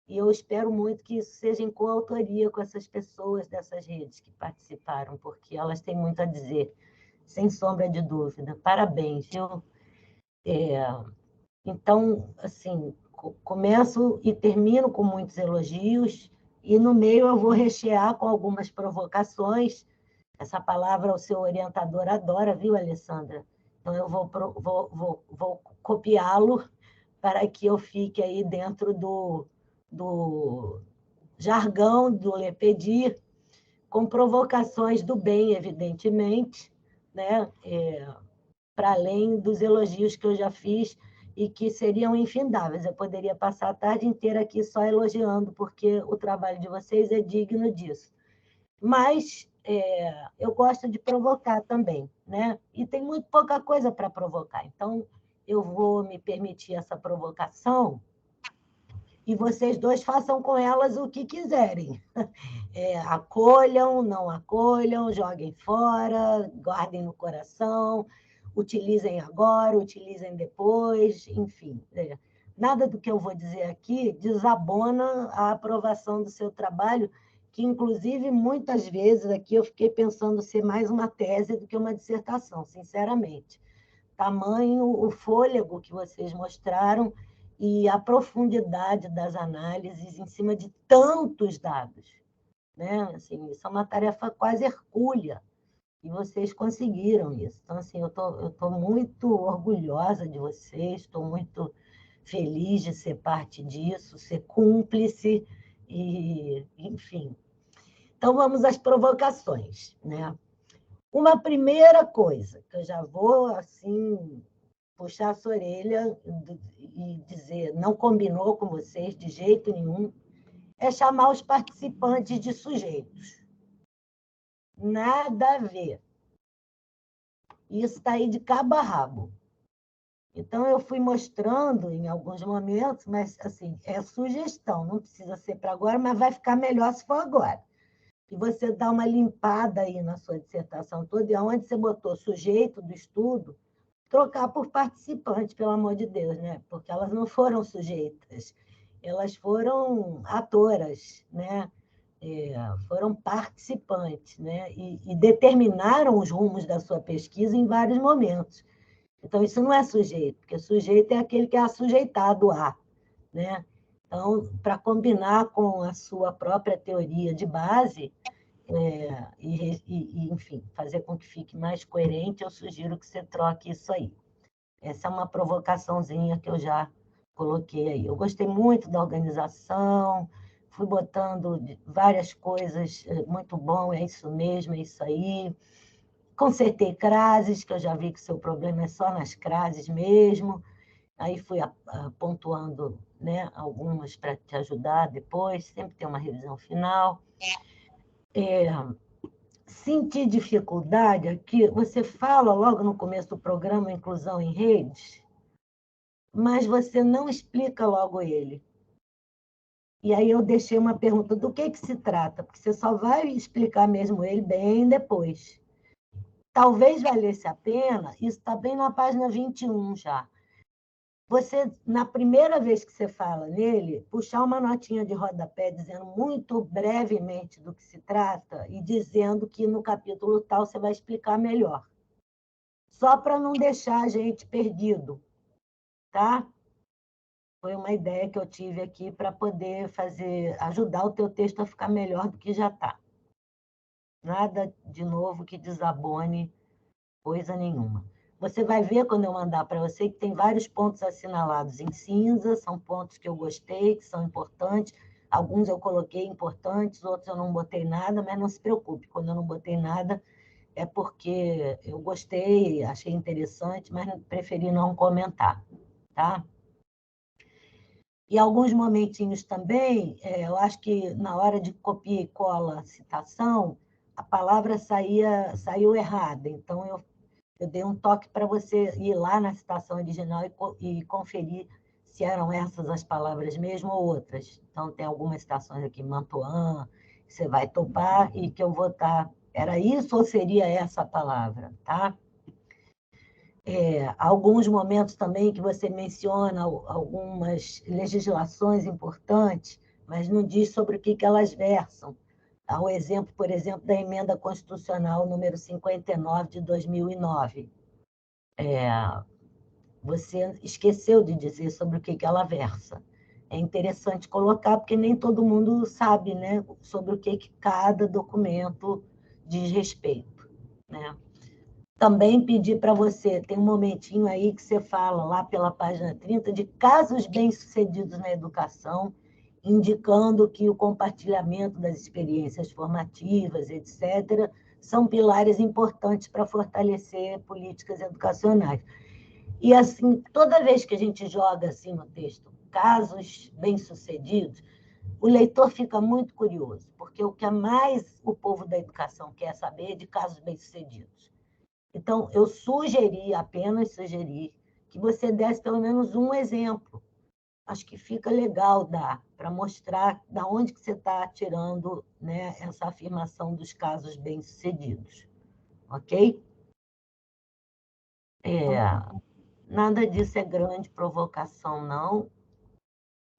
E eu espero muito que isso seja em coautoria com essas pessoas dessas redes que participaram, porque elas têm muito a dizer, sem sombra de dúvida. Parabéns, viu? Então, assim, começo e termino com muitos elogios, e no meio eu vou rechear com algumas provocações. Essa palavra o seu orientador adora, viu, Alessandra? Então, eu vou copiá-lo para que eu fique aí dentro do jargão do Lepedi, com provocações do bem, evidentemente, né? Para além dos elogios que eu já fiz e que seriam infindáveis. Eu poderia passar a tarde inteira aqui só elogiando, porque o trabalho de vocês é digno disso. Mas eu gosto de provocar também, né? E tem muito pouca coisa para provocar. Então, eu vou me permitir essa provocação e vocês dois façam com elas o que quiserem. Acolham, não acolham, joguem fora, guardem no coração, utilizem agora, utilizem depois, enfim. Nada do que eu vou dizer aqui desabona a aprovação do seu trabalho, que, inclusive, muitas vezes aqui eu fiquei pensando ser mais uma tese do que uma dissertação, sinceramente. Tamanho o fôlego que vocês mostraram e a profundidade das análises em cima de tantos dados, né? Assim, isso é uma tarefa quase hercúlea, e vocês conseguiram isso. Então, assim, eu tô muito orgulhosa de vocês, estou muito feliz de ser parte disso, ser cúmplice, e, enfim. Então, vamos às provocações, né? Uma primeira coisa, que eu já vou, assim, puxar a sua orelha e dizer, não combinou com vocês de jeito nenhum, é chamar os participantes de sujeitos. Nada a ver. Isso está aí de cabo a rabo. Então, eu fui mostrando em alguns momentos, mas, assim, é sugestão, não precisa ser para agora, mas vai ficar melhor se for agora. E você dá uma limpada aí na sua dissertação toda, e onde você botou sujeito do estudo, trocar por participante, pelo amor de Deus, né? Porque elas não foram sujeitas, elas foram atoras, né? Foram participantes, né? E determinaram os rumos da sua pesquisa em vários momentos. Então, isso não é sujeito, porque sujeito é aquele que é assujeitado a, né? Então, para combinar com a sua própria teoria de base, enfim, fazer com que fique mais coerente, eu sugiro que você troque isso aí. Essa é uma provocaçãozinha que eu já coloquei aí. Eu gostei muito da organização, fui botando várias coisas, muito bom, é isso mesmo, é isso aí. Consertei crases, que eu já vi que o seu problema é só nas crases mesmo. Aí fui pontuando, né, algumas para te ajudar depois, sempre tem uma revisão final. Senti dificuldade aqui, você fala logo no começo do programa Inclusão em Redes, mas você não explica logo ele. E aí eu deixei uma pergunta, do que se trata? Porque você só vai explicar mesmo ele bem depois. Talvez valesse a pena, isso está bem na página 21 já. Você, na primeira vez que você fala nele, puxar uma notinha de rodapé dizendo muito brevemente do que se trata e dizendo que no capítulo tal você vai explicar melhor. Só para não deixar a gente perdido, tá? Foi uma ideia que eu tive aqui para poder ajudar o teu texto a ficar melhor do que já está. Nada de novo que desabone coisa nenhuma. Você vai ver, quando eu mandar para você, que tem vários pontos assinalados em cinza, são pontos que eu gostei, que são importantes. Alguns eu coloquei importantes, outros eu não botei nada, mas não se preocupe, quando eu não botei nada, é porque eu gostei, achei interessante, mas preferi não comentar, tá? E alguns momentinhos também, eu acho que na hora de copia e cola a citação, a palavra saiu errada, então eu dei um toque para você ir lá na citação original e conferir se eram essas as palavras mesmo ou outras. Então, tem algumas citações aqui, Mantuan, que você vai topar e que eu vou estar... Era isso ou seria essa palavra, tá? Alguns momentos também que você menciona algumas legislações importantes, mas não diz sobre o que elas versam. Há o exemplo, por exemplo, da emenda constitucional número 59 de 2009. Você esqueceu de dizer sobre o que ela versa. É interessante colocar, porque nem todo mundo sabe, né, sobre o que cada documento diz respeito, né? Também pedi para você, tem um momentinho aí que você fala, lá pela página 30, de casos bem-sucedidos na educação, indicando que o compartilhamento das experiências formativas, etc., são pilares importantes para fortalecer políticas educacionais. E, assim, toda vez que a gente joga assim no texto casos bem-sucedidos, o leitor fica muito curioso, porque o que mais o povo da educação quer saber é de casos bem-sucedidos. Então, eu apenas sugeri, que você desse pelo menos um exemplo. Acho que fica legal dar, para mostrar de onde que você está tirando, né, essa afirmação dos casos bem-sucedidos. Ok? Nada disso é grande provocação, não.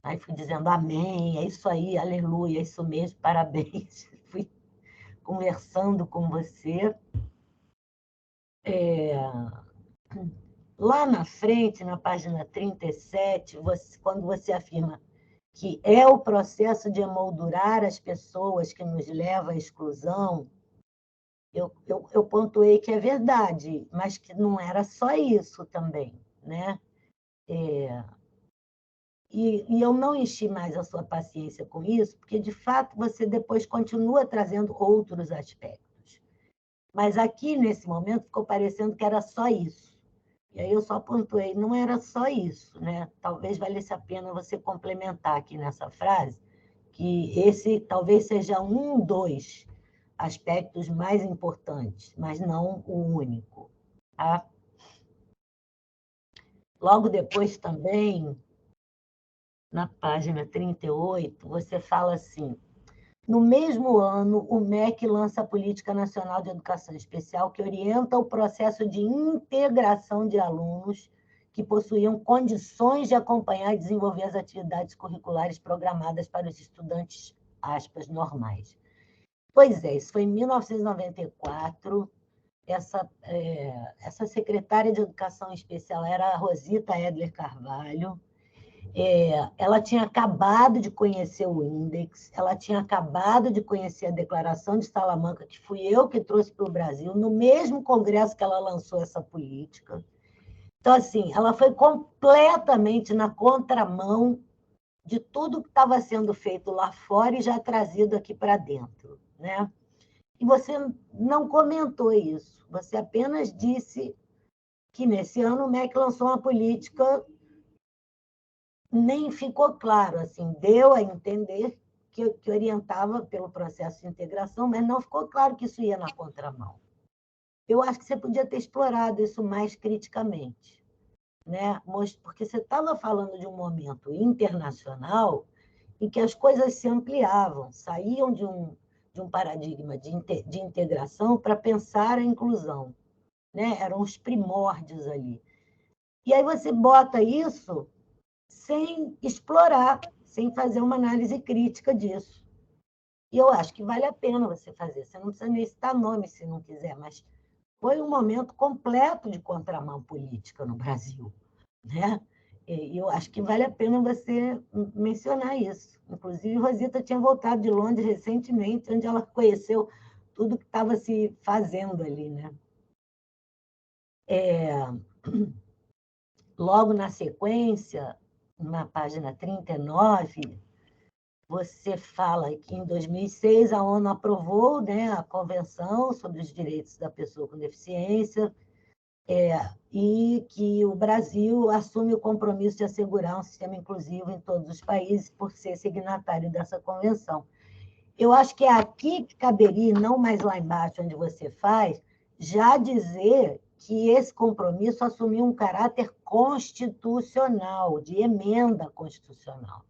Aí fui dizendo amém, é isso aí, aleluia, é isso mesmo, parabéns. Fui conversando com você. Lá na frente, na página 37, quando você afirma que é o processo de emoldurar as pessoas que nos leva à exclusão, eu pontuei que é verdade, mas que não era só isso também, né? E eu não enchi mais a sua paciência com isso, porque, de fato, você depois continua trazendo outros aspectos. Mas aqui, nesse momento, ficou parecendo que era só isso. E aí eu só pontuei, não era só isso, né? Talvez valesse a pena você complementar aqui nessa frase, que esse talvez seja dos aspectos mais importantes, mas não o único. Tá? Logo depois também, na página 38, você fala assim: no mesmo ano, o MEC lança a Política Nacional de Educação Especial, que orienta o processo de integração de alunos que possuíam condições de acompanhar e desenvolver as atividades curriculares programadas para os estudantes, aspas, normais. Pois é, isso foi em 1994. Essa secretária de Educação Especial era a Rosita Edler Carvalho. Ela tinha acabado de conhecer o Index, ela tinha acabado de conhecer a Declaração de Salamanca, que fui eu que trouxe para o Brasil, no mesmo congresso que ela lançou essa política. Então, assim, ela foi completamente na contramão de tudo que estava sendo feito lá fora e já trazido aqui para dentro, né? E você não comentou isso, você apenas disse que nesse ano o MEC lançou uma política, nem ficou claro, assim, deu a entender que orientava pelo processo de integração, mas não ficou claro que isso ia na contramão. Eu acho que você podia ter explorado isso mais criticamente, né? Porque você estava falando de um momento internacional em que as coisas se ampliavam, saíam de um paradigma de integração para pensar a inclusão, né? Eram os primórdios ali. E aí você bota isso sem explorar, sem fazer uma análise crítica disso. E eu acho que vale a pena você fazer. Você não precisa nem citar nome se não quiser, mas foi um momento completo de contramão política no Brasil, né? E eu acho que vale a pena você mencionar isso. Inclusive, Rosita tinha voltado de Londres recentemente, onde ela conheceu tudo que estava se fazendo ali, né? Logo na sequência, na página 39, você fala que, em 2006, a ONU aprovou, né, a Convenção sobre os Direitos da Pessoa com Deficiência, e que o Brasil assume o compromisso de assegurar um sistema inclusivo em todos os países por ser signatário dessa convenção. Eu acho que é aqui que caberia, não mais lá embaixo, onde você faz, já dizer que esse compromisso assumiu um caráter constitucional, de emenda constitucional.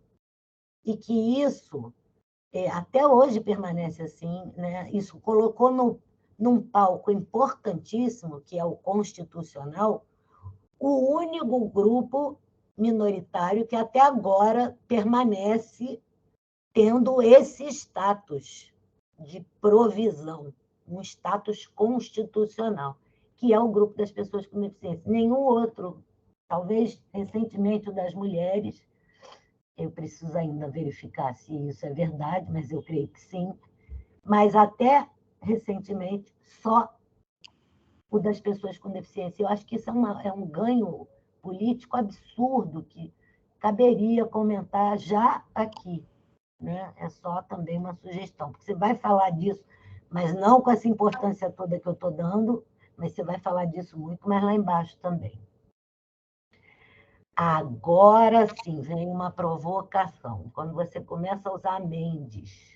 E que isso, até hoje, permanece assim, né? Isso colocou num palco importantíssimo, que é o constitucional, o único grupo minoritário que até agora permanece tendo esse status de provisão, um status constitucional, que é o grupo das pessoas com deficiência. Nenhum outro, talvez recentemente o das mulheres, eu preciso ainda verificar se isso é verdade, mas eu creio que sim, mas até recentemente só o das pessoas com deficiência. Eu acho que isso é um ganho político absurdo que caberia comentar já aqui, né? É só também uma sugestão, porque você vai falar disso, mas não com essa importância toda que eu estou dando, mas você vai falar disso muito mais lá embaixo também. Agora sim, vem uma provocação. Quando você começa a usar Mendes,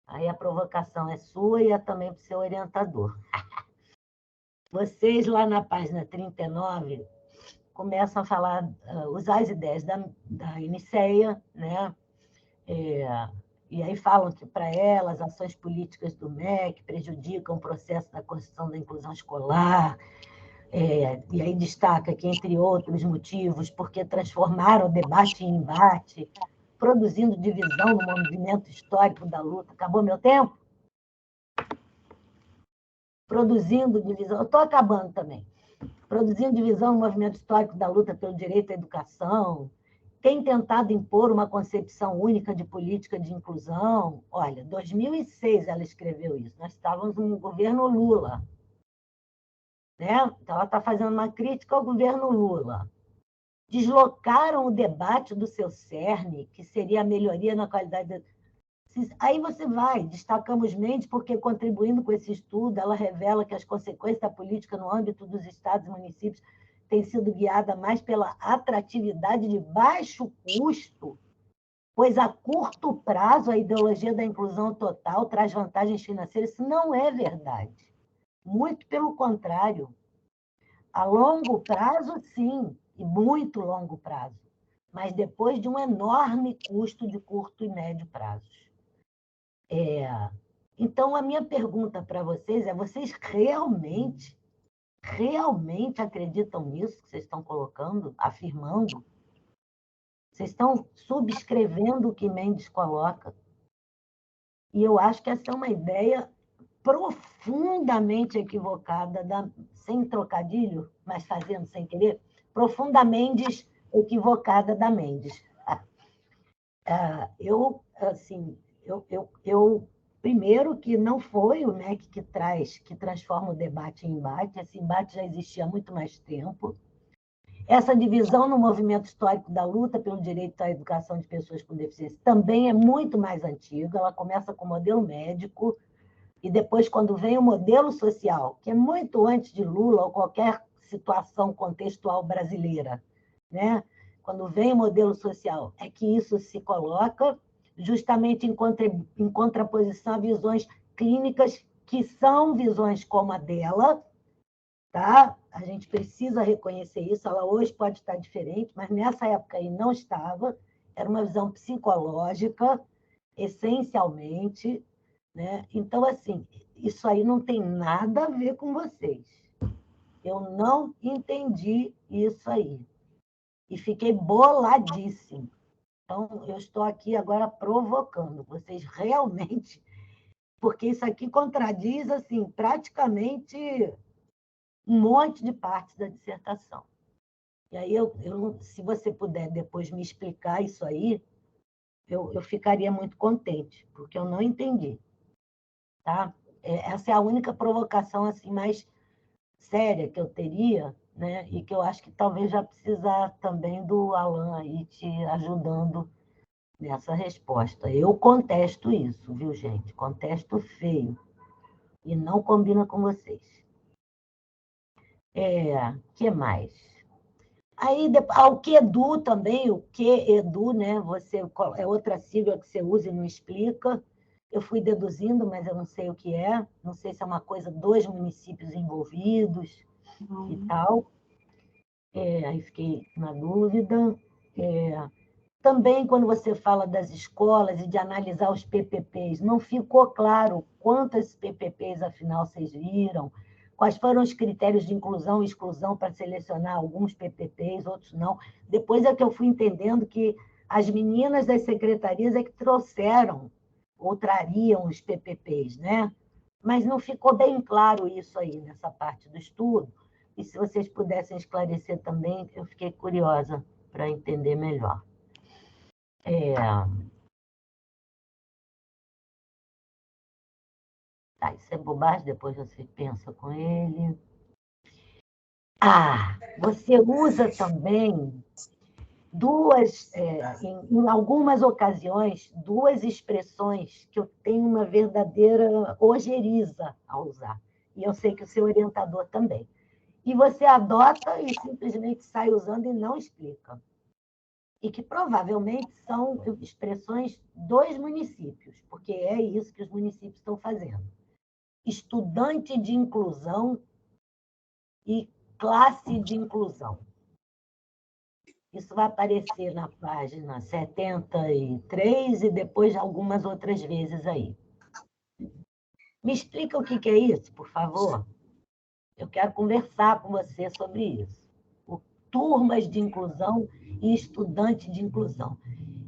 aí a provocação é sua e é também para o seu orientador. Vocês, lá na página 39, começam a falar, usar as ideias da Iniceia, né? E aí falam que, para elas, ações políticas do MEC prejudicam o processo da construção da inclusão escolar, e aí destaca que, entre outros motivos, porque transformaram o debate em embate, produzindo divisão no movimento histórico da luta. Acabou meu tempo? Produzindo divisão. Eu estou acabando também. Produzindo divisão no movimento histórico da luta pelo direito à educação, tem tentado impor uma concepção única de política de inclusão. Olha, em 2006 ela escreveu isso. Nós estávamos no governo Lula, né? Então, ela está fazendo uma crítica ao governo Lula. Deslocaram o debate do seu cerne, que seria a melhoria na qualidade... Aí você vai, destacamos Mendes, porque, contribuindo com esse estudo, ela revela que as consequências da política no âmbito dos estados e municípios têm sido guiada mais pela atratividade de baixo custo, pois a curto prazo a ideologia da inclusão total traz vantagens financeiras. Isso não é verdade. Muito pelo contrário. A longo prazo, sim, e muito longo prazo, mas depois de um enorme custo de curto e médio prazos. Então, a minha pergunta para vocês é: vocês realmente acreditam nisso que vocês estão colocando, afirmando? Vocês estão subscrevendo o que Mendes coloca? E eu acho que essa é uma ideia profundamente equivocada, sem trocadilho, mas fazendo sem querer, profundamente equivocada da Mendes. Primeiro, que não foi o MEC que transforma o debate em embate. Esse embate já existia há muito mais tempo. Essa divisão no movimento histórico da luta pelo direito à educação de pessoas com deficiência também é muito mais antiga. Ela começa com o modelo médico, e depois, quando vem o modelo social, que é muito antes de Lula ou qualquer situação contextual brasileira, né? Quando vem o modelo social, é que isso se coloca justamente em contraposição a visões clínicas que são visões como a dela, tá? A gente precisa reconhecer isso. Ela hoje pode estar diferente, mas nessa época aí não estava. Era uma visão psicológica, essencialmente, né? Então, assim, isso aí não tem nada a ver com vocês. Eu não entendi isso aí. E fiquei boladíssima. Então, eu estou aqui agora provocando vocês realmente, porque isso aqui contradiz, assim, praticamente um monte de partes da dissertação. E aí, se você puder depois me explicar isso aí, eu ficaria muito contente, porque eu não entendi. Tá? Essa é a única provocação assim, mais séria que eu teria, né? E que eu acho que talvez já precisar também do Alan aí te ajudando nessa resposta. Eu contesto isso, viu, gente? Contesto feio. E não combina com vocês. Que mais? Aí, o QEDU também, o QEDU, né? É outra sigla que você usa e não explica. Eu fui deduzindo, mas eu não sei o que é. Não sei se é uma coisa dos municípios envolvidos e tal. Aí fiquei na dúvida. Também, quando você fala das escolas e de analisar os PPPs, não ficou claro quantas PPPs, afinal, vocês viram, quais foram os critérios de inclusão e exclusão para selecionar alguns PPPs, outros não. Depois é que eu fui entendendo que as meninas das secretarias é que trouxeram ou trariam os PPPs, né? Mas não ficou bem claro isso aí, nessa parte do estudo. E se vocês pudessem esclarecer também, eu fiquei curiosa para entender melhor. Isso é bobagem, depois você pensa com ele. Você usa também em algumas ocasiões, duas expressões que eu tenho uma verdadeira ojeriza a usar. E eu sei que o seu orientador também. E você adota e simplesmente sai usando e não explica. E que provavelmente são expressões dos municípios, porque é isso que os municípios estão fazendo. Estudante de inclusão e classe de inclusão. Isso vai aparecer na página 73 e depois algumas outras vezes aí. Me explica o que é isso, por favor? Eu quero conversar com você sobre isso. Turmas de inclusão e estudante de inclusão.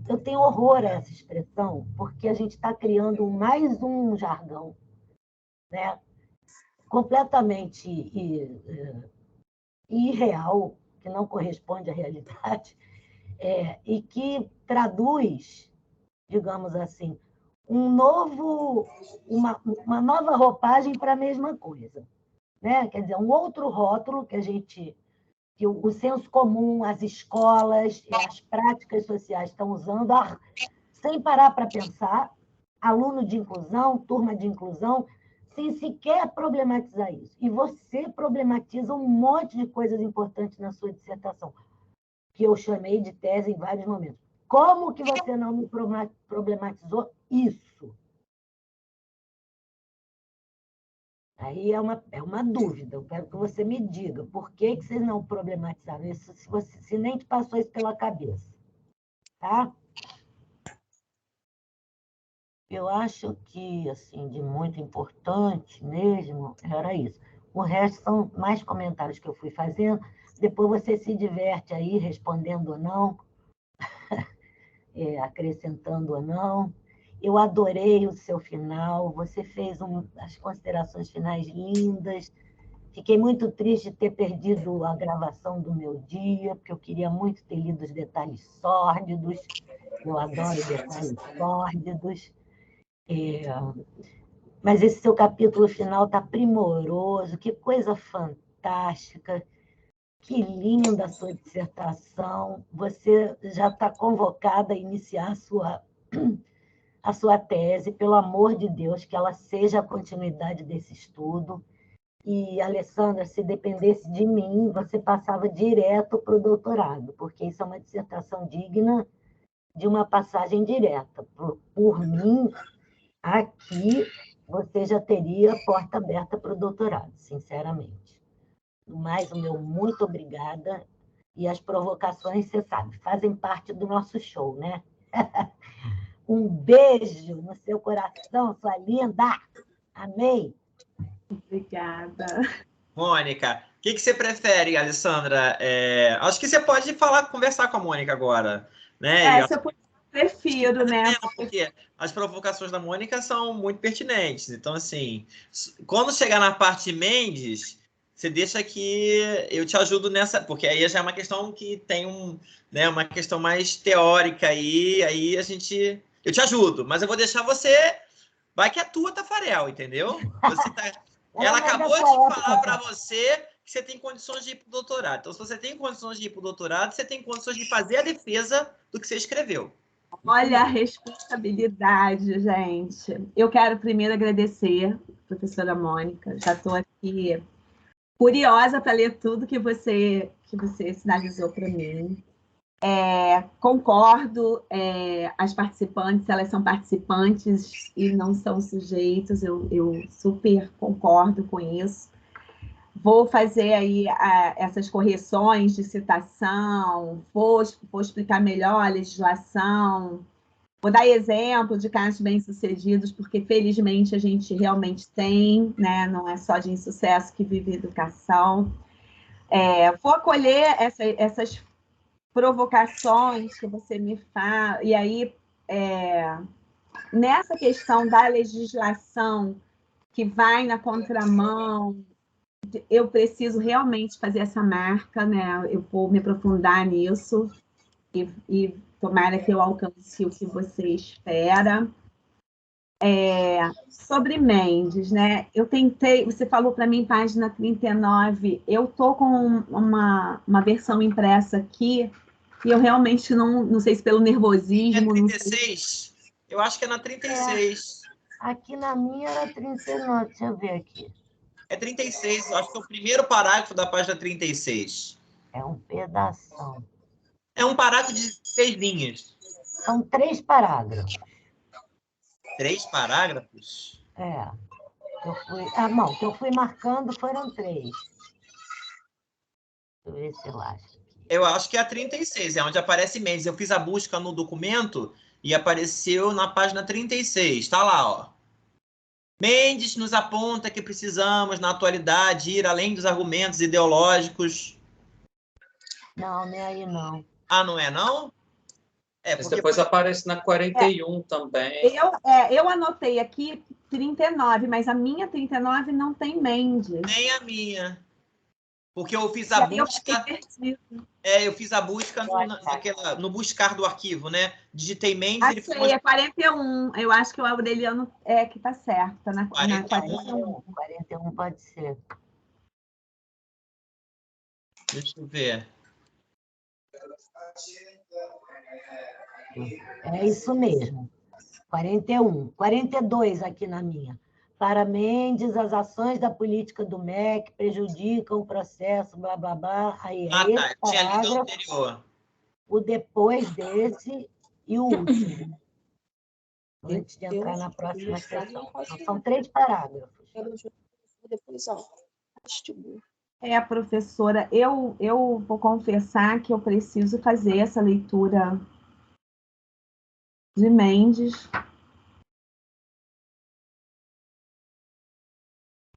Eu tenho horror a essa expressão, porque a gente está criando mais um jargão, né? Completamente irreal, que não corresponde à realidade, e que traduz, digamos assim, uma nova roupagem para a mesma coisa, né? Quer dizer, um outro rótulo que o senso comum, as escolas e as práticas sociais estão usando, sem parar para pensar, aluno de inclusão, turma de inclusão, sem sequer problematizar isso. E você problematiza um monte de coisas importantes na sua dissertação, que eu chamei de tese em vários momentos. Como que você não me problematizou isso? Aí é uma dúvida, eu quero que você me diga, por que vocês não problematizaram isso se nem te passou isso pela cabeça? Tá? Eu acho que, assim, de muito importante mesmo, era isso. O resto são mais comentários que eu fui fazendo, depois você se diverte aí, respondendo ou não, acrescentando ou não. Eu adorei o seu final, você fez as considerações finais lindas. Fiquei muito triste de ter perdido a gravação do meu dia, porque eu queria muito ter lido os detalhes sórdidos. Eu adoro detalhes sórdidos. Mas esse seu capítulo final está primoroso, que coisa fantástica, que linda a sua dissertação. Você já está convocada a iniciar a sua tese, pelo amor de Deus, que ela seja a continuidade desse estudo. E, Alessandra, se dependesse de mim, você passava direto para o doutorado, porque isso é uma dissertação digna de uma passagem direta. Por mim, aqui você já teria a porta aberta para o doutorado, sinceramente. Mas o meu muito obrigada. E as provocações, você sabe, fazem parte do nosso show, né? Um beijo no seu coração, sua linda. Amei. Obrigada. Mônica, o que você prefere, Alessandra? Acho que você pode conversar com a Mônica agora, né? Essa eu prefiro, né? Porque as provocações da Mônica são muito pertinentes. Então, assim, quando chegar na parte Mendes, você deixa que eu te ajudo nessa, porque aí já é uma questão que tem uma questão mais teórica aí eu te ajudo, mas eu vou deixar você, vai que é tua, Tafarel, entendeu? Ela acabou de falar para você que você tem condições de ir para o doutorado. Então, se você tem condições de ir para o doutorado, você tem condições de fazer a defesa do que você escreveu. Olha a responsabilidade, gente. Eu quero primeiro agradecer, professora Mônica. Já estou aqui curiosa para ler tudo que você sinalizou para mim. Concordo, as participantes, elas são participantes e não são sujeitos, eu super concordo com isso. Vou fazer aí essas correções de citação, vou explicar melhor a legislação, vou dar exemplo de casos bem-sucedidos, porque felizmente a gente realmente tem, né? Não é só de insucesso que vive educação. Vou acolher essas provocações que você me faz, e aí, nessa questão da legislação que vai na contramão, eu preciso realmente fazer essa marca, né? Eu vou me aprofundar nisso e tomara que eu alcance o que você espera. Sobre Mendes, né? Eu tentei, você falou para mim, página 39, eu estou com uma versão impressa aqui, e eu realmente não sei se pelo nervosismo... É 36? Eu acho que é na 36. Aqui na minha era 39, deixa eu ver aqui. É 36, eu acho que é o primeiro parágrafo da página 36. É um pedação. É um parágrafo de 6 linhas. São 3 parágrafos. 3 parágrafos? Não, que eu fui marcando foram 3. Deixa eu ver se eu acho. Eu acho que é a 36, é onde aparece Mendes. Eu fiz a busca no documento e apareceu na página 36. Está lá, ó. Mendes nos aponta que precisamos, na atualidade, ir além dos argumentos ideológicos. Não, nem aí não. Ah, não é, não? Mas depois aparece na 41 também. Eu anotei aqui 39, mas a minha 39 não tem Mendes. Nem a minha. Porque eu fiz a busca... eu fiz a busca no buscar do arquivo, né? Digitei Mendes... Ele foi... é 41. Eu acho que o Aureliano que está certo. Tá na 41. 41 pode ser. Deixa eu ver. É isso mesmo. 41. 42 aqui na minha. Para Mendes, as ações da política do MEC prejudicam o processo, blá, blá, blá. Aí, tá. Esse Tinha lido parágrafo, anterior. o depois desse e o último. Antes de entrar na próxima sessão. Então, são 3 parágrafos. Depois, ó, professora, eu vou confessar que eu preciso fazer essa leitura de Mendes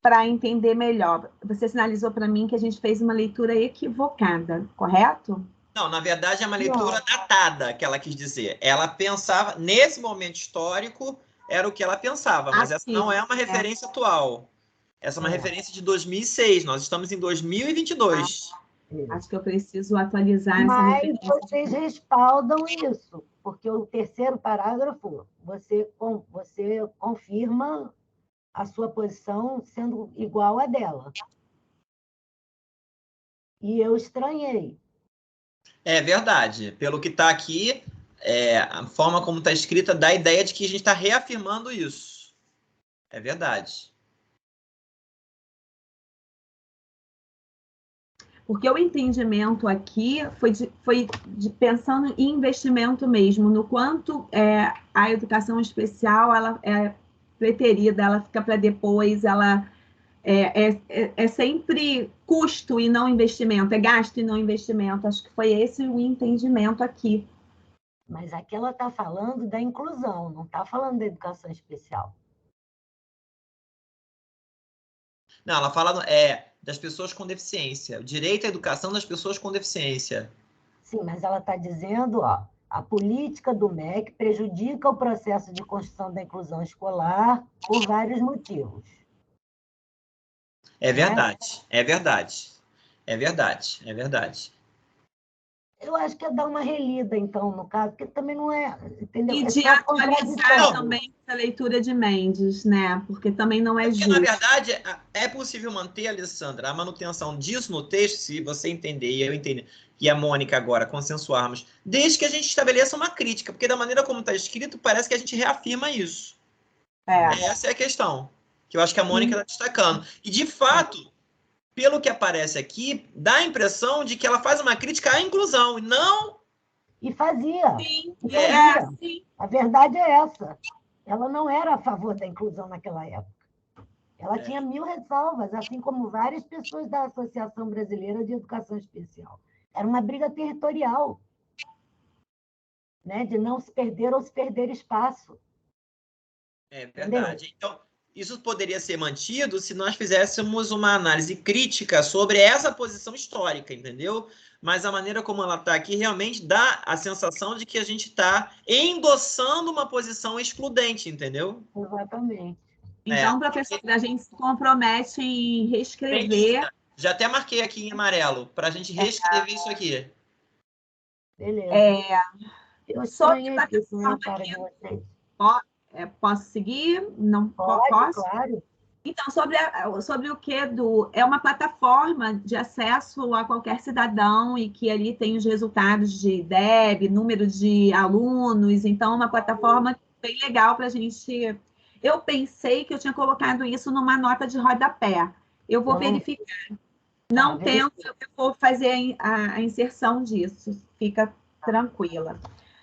para entender melhor. Você sinalizou para mim que a gente fez uma leitura equivocada, correto? Não, na verdade é uma leitura datada, que ela quis dizer. Ela pensava, nesse momento histórico, era o que ela pensava, mas essa não é uma referência atual. Essa é uma referência de 2006, nós estamos em 2022. Acho que eu preciso atualizar essa referência. Mas vocês respaldam isso, porque o terceiro parágrafo, você confirma a sua posição sendo igual à dela. E eu estranhei. É verdade. Pelo que está aqui, a forma como está escrita dá a ideia de que a gente está reafirmando isso. É verdade. Porque o entendimento aqui foi pensando em investimento mesmo, no quanto a educação especial ela é preterida, ela fica para depois, ela é sempre custo e não investimento, é gasto e não investimento. Acho que foi esse o entendimento aqui. Mas aqui ela está falando da inclusão, não está falando da educação especial. Não, ela fala das pessoas com deficiência, o direito à educação das pessoas com deficiência. Sim, mas ela está dizendo, ó, a política do MEC prejudica o processo de construção da inclusão escolar por vários motivos. É verdade, é verdade, é verdade, é verdade. Eu acho que é dar uma relida, então, no caso, porque também não é, entendeu? E É de só atualizar contraditório. também essa leitura de Mendes, né? Porque também não é Porque, justo. na verdade, é possível manter, Alessandra, a manutenção disso no texto, se você entender e eu entender, e a Mônica agora consensuarmos, desde que a gente estabeleça uma crítica, porque da maneira como está escrito, parece que a gente reafirma isso. Essa é a questão, que eu acho que a Mônica está destacando. E, de fato, pelo que aparece aqui, dá a impressão de que ela faz uma crítica à inclusão, e não... E fazia. Sim, E fazia. sim. A verdade é essa. Ela não era a favor da inclusão naquela época. Ela tinha 1000 ressalvas, assim como várias pessoas da Associação Brasileira de Educação Especial. Era uma briga territorial, né? De não se perder ou se perder espaço. É verdade. Então, isso poderia ser mantido se nós fizéssemos uma análise crítica sobre essa posição histórica, entendeu? Mas a maneira como ela está aqui realmente dá a sensação de que a gente está endossando uma posição excludente, entendeu? Exatamente. Então, professora, a gente se compromete em reescrever. Já até marquei aqui em amarelo, para a gente reescrever isso aqui. Beleza. Eu Sobre estranhei aqui o comentário de vocês. Posso seguir? Não Pode, posso? claro. Então, sobre o que é uma plataforma de acesso a qualquer cidadão e que ali tem os resultados de DEB, número de alunos, então é uma plataforma bem legal para a gente. Eu pensei que eu tinha colocado isso numa nota de rodapé. Eu vou verificar. Não tendo, eu vou fazer a inserção disso. Fica tranquila.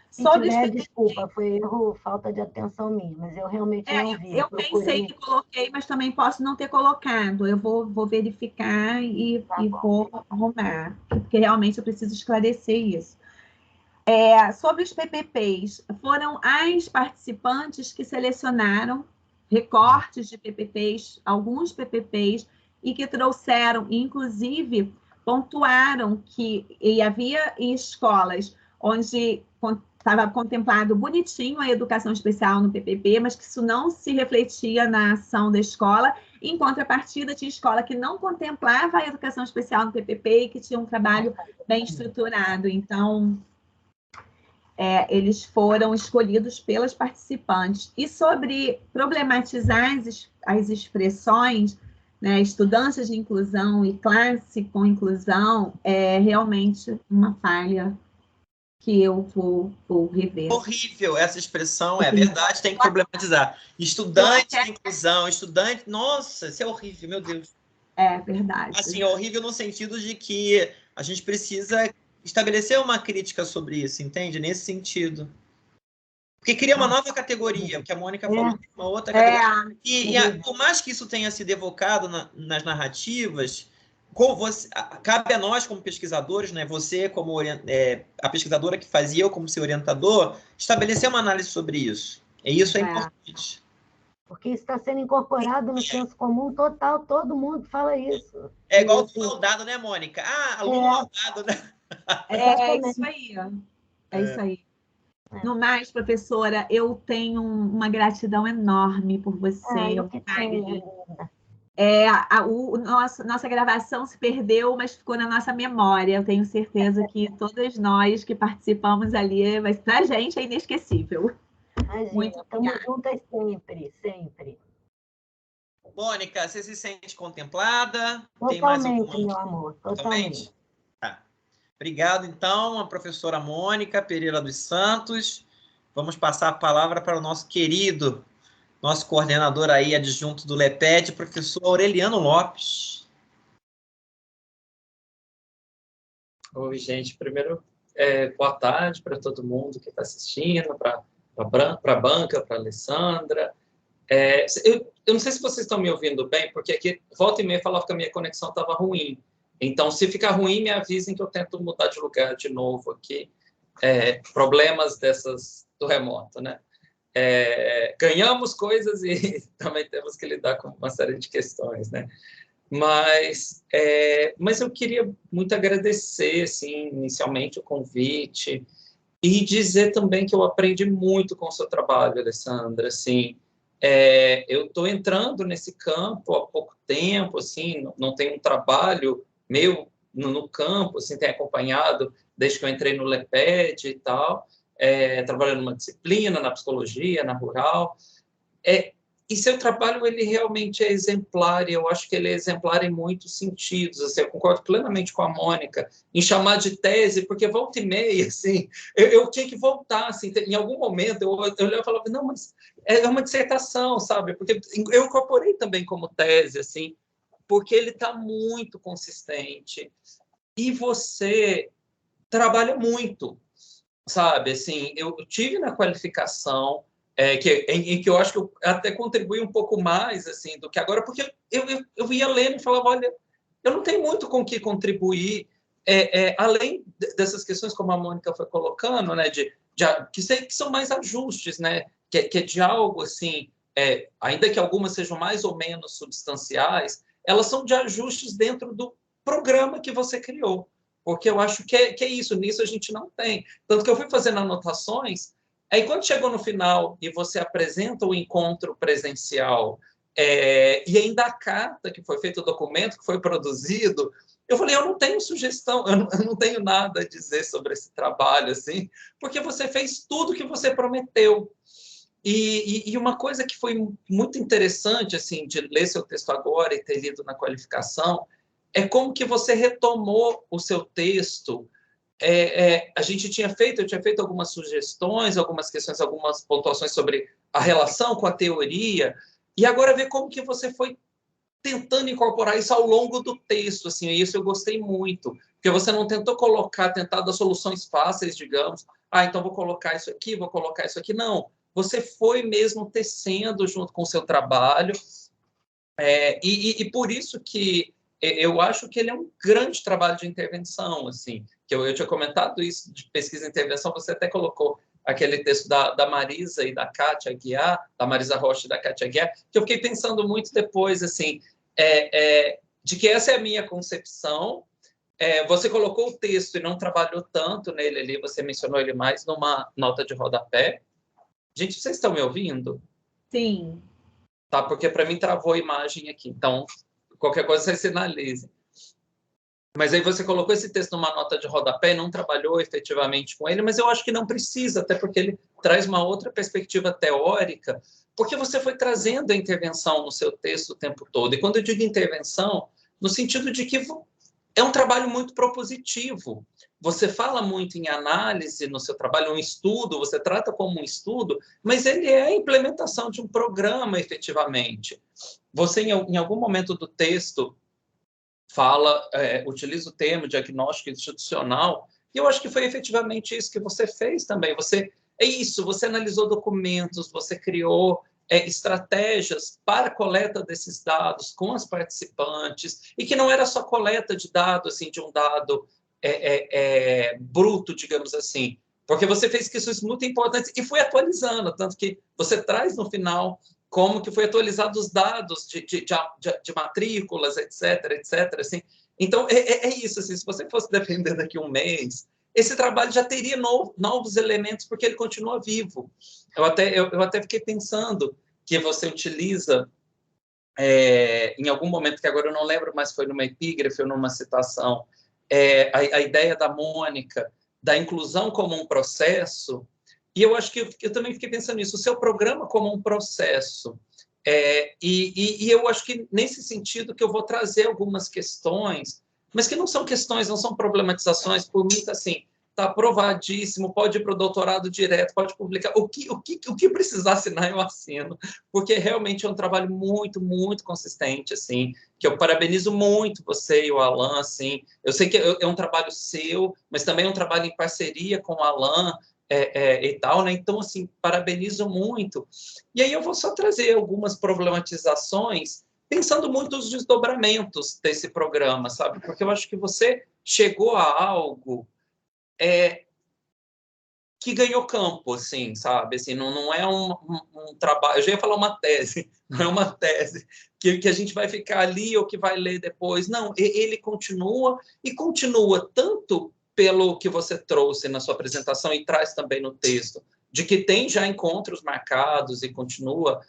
Se tiver, desculpa, foi erro, falta de atenção minha, mas eu realmente não vi. Eu pensei que coloquei, mas também posso não ter colocado. Eu vou verificar e vou arrumar, porque realmente eu preciso esclarecer isso. Sobre os PPPs, foram as participantes que selecionaram recortes de PPPs, alguns PPPs, e que trouxeram, inclusive, pontuaram que havia escolas onde estava contemplado bonitinho a educação especial no PPP, mas que isso não se refletia na ação da escola. Em contrapartida, tinha escola que não contemplava a educação especial no PPP e que tinha um trabalho bem estruturado. Então, eles foram escolhidos pelas participantes. E sobre problematizar as expressões, né, estudantes de inclusão e classe com inclusão, é realmente uma falha que eu vou rever. Horrível essa expressão, é verdade, tem que problematizar. Estudante de inclusão, estudante... Nossa, isso é horrível, meu Deus. É verdade. Assim, é horrível no sentido de que a gente precisa estabelecer uma crítica sobre isso, entende? Nesse sentido. Porque cria uma nova categoria, que a Mônica falou, uma outra categoria. E por mais que isso tenha sido evocado nas narrativas, cabe a nós, como pesquisadores, né, você como a pesquisadora que fazia, eu como seu orientador, estabelecer uma análise sobre isso. E isso é importante. Porque isso está sendo incorporado no senso comum total, todo mundo fala isso. É igual o maldado, né, Mônica? Aluno maldado, né? É isso aí. É isso aí. No mais, professora, eu tenho uma gratidão enorme por você. Nossa gravação se perdeu, mas ficou na nossa memória. Eu tenho certeza que todas nós que participamos ali, mas para a gente é inesquecível. Imagina, estamos juntas sempre, sempre. Mônica, você se sente contemplada? Totalmente, tem mais alguma... meu amor, totalmente. Tá. Obrigado, então, a professora Mônica Pereira dos Santos. Vamos passar a palavra para o nosso querido, nosso coordenador aí, adjunto do LEPED, professor Aureliano Lopes. Oi, gente. Primeiro, boa tarde para todo mundo que está assistindo, para a banca, para a Alessandra. Eu não sei se vocês estão me ouvindo bem, porque aqui, volta e meia, falava que a minha conexão estava ruim. Então, se ficar ruim, me avisem que eu tento mudar de lugar de novo aqui. Problemas do remoto, né? Ganhamos coisas e também temos que lidar com uma série de questões, né? Mas eu queria muito agradecer, assim, inicialmente, o convite e dizer também que eu aprendi muito com o seu trabalho, Alessandra. Assim, eu estou entrando nesse campo há pouco tempo, assim, não tenho um trabalho meu no campo, assim, tenho acompanhado desde que eu entrei no LEPED e tal, trabalhando numa disciplina, na psicologia, na rural. E seu trabalho, ele realmente é exemplar, e eu acho que ele é exemplar em muitos sentidos. Assim, eu concordo plenamente com a Mônica em chamar de tese, porque volta e meia, assim, eu tinha que voltar, assim, em algum momento eu olhava e falava, não, mas é uma dissertação, sabe? Porque eu incorporei também como tese, assim, porque ele está muito consistente, e você trabalha muito, sabe? Assim, eu tive na qualificação, em que eu acho que eu até contribuí um pouco mais assim do que agora, porque eu ia lendo e falava, olha, eu não tenho muito com o que contribuir, além dessas questões como a Mônica foi colocando, né, que são mais ajustes, né, que é de algo assim, ainda que algumas sejam mais ou menos substanciais, elas são de ajustes dentro do programa que você criou, porque eu acho que é isso, nisso a gente não tem. Tanto que eu fui fazendo anotações. Aí, quando chegou no final e você apresenta o encontro presencial e ainda a carta que foi feita, o documento que foi produzido, eu falei, eu não tenho sugestão, eu não tenho nada a dizer sobre esse trabalho, assim, porque você fez tudo que você prometeu. E uma coisa que foi muito interessante, assim, de ler seu texto agora e ter lido na qualificação, é como que você retomou o seu texto. Eu tinha feito algumas sugestões, algumas questões, algumas pontuações sobre a relação com a teoria, e agora ver como que você foi tentando incorporar isso ao longo do texto, assim, e isso eu gostei muito, porque você não tentou tentar dar soluções fáceis, digamos, então vou colocar isso aqui, vou colocar isso aqui, não, você foi mesmo tecendo junto com o seu trabalho, e por isso que eu acho que ele é um grande trabalho de intervenção, assim, que eu tinha comentado isso de pesquisa e intervenção, você até colocou aquele texto da Marisa e da Kátia Aguiar, da Marisa Rocha e da Kátia Aguiar, que eu fiquei pensando muito depois, assim, de que essa é a minha concepção. Você colocou o texto e não trabalhou tanto nele ali, você mencionou ele mais numa nota de rodapé. Gente, vocês estão me ouvindo? Sim. Tá, porque para mim travou a imagem aqui, então qualquer coisa você sinalize. Mas aí você colocou esse texto numa nota de rodapé, não trabalhou efetivamente com ele, mas eu acho que não precisa, até porque ele traz uma outra perspectiva teórica, porque você foi trazendo a intervenção no seu texto o tempo todo. E quando eu digo intervenção, no sentido de que é um trabalho muito propositivo. Você fala muito em análise no seu trabalho, um estudo, você trata como um estudo, mas ele é a implementação de um programa, efetivamente. Você, em algum momento do texto, utiliza o termo diagnóstico institucional, e eu acho que foi efetivamente isso que você fez também. Você analisou documentos, você criou estratégias para a coleta desses dados com as participantes, e que não era só coleta de dados, assim, de um dado bruto, digamos assim, porque você fez questões muito importantes e foi atualizando, tanto que você traz no final como que foi atualizado os dados de matrículas, etc. Assim. Então, isso. Assim, se você fosse defender daqui a um mês, esse trabalho já teria novos elementos, porque ele continua vivo. Eu até fiquei pensando que você utiliza, em algum momento, que agora eu não lembro, mas foi numa epígrafe ou numa citação, a ideia da Mônica, da inclusão como um processo, e eu acho que eu também fiquei pensando nisso, o seu programa como um processo. E eu acho que nesse sentido que eu vou trazer algumas questões, mas que não são questões, não são problematizações, por mim está assim, está aprovadíssimo, pode ir para o doutorado direto, pode publicar, o que precisar assinar eu assino, porque realmente é um trabalho muito, muito consistente, assim, que eu parabenizo muito você e o Alan, assim, eu sei que é um trabalho seu, mas também é um trabalho em parceria com o Alan, e tal, né? Então, assim, parabenizo muito. E aí eu vou só trazer algumas problematizações, pensando muito nos desdobramentos desse programa, sabe? Porque eu acho que você chegou a algo que ganhou campo, assim, sabe? Assim, não é um trabalho... Eu já ia falar uma tese, não é uma tese que a gente vai ficar ali ou que vai ler depois. Não, ele continua, e continua tanto pelo que você trouxe na sua apresentação e traz também no texto, de que tem já encontros marcados e continua,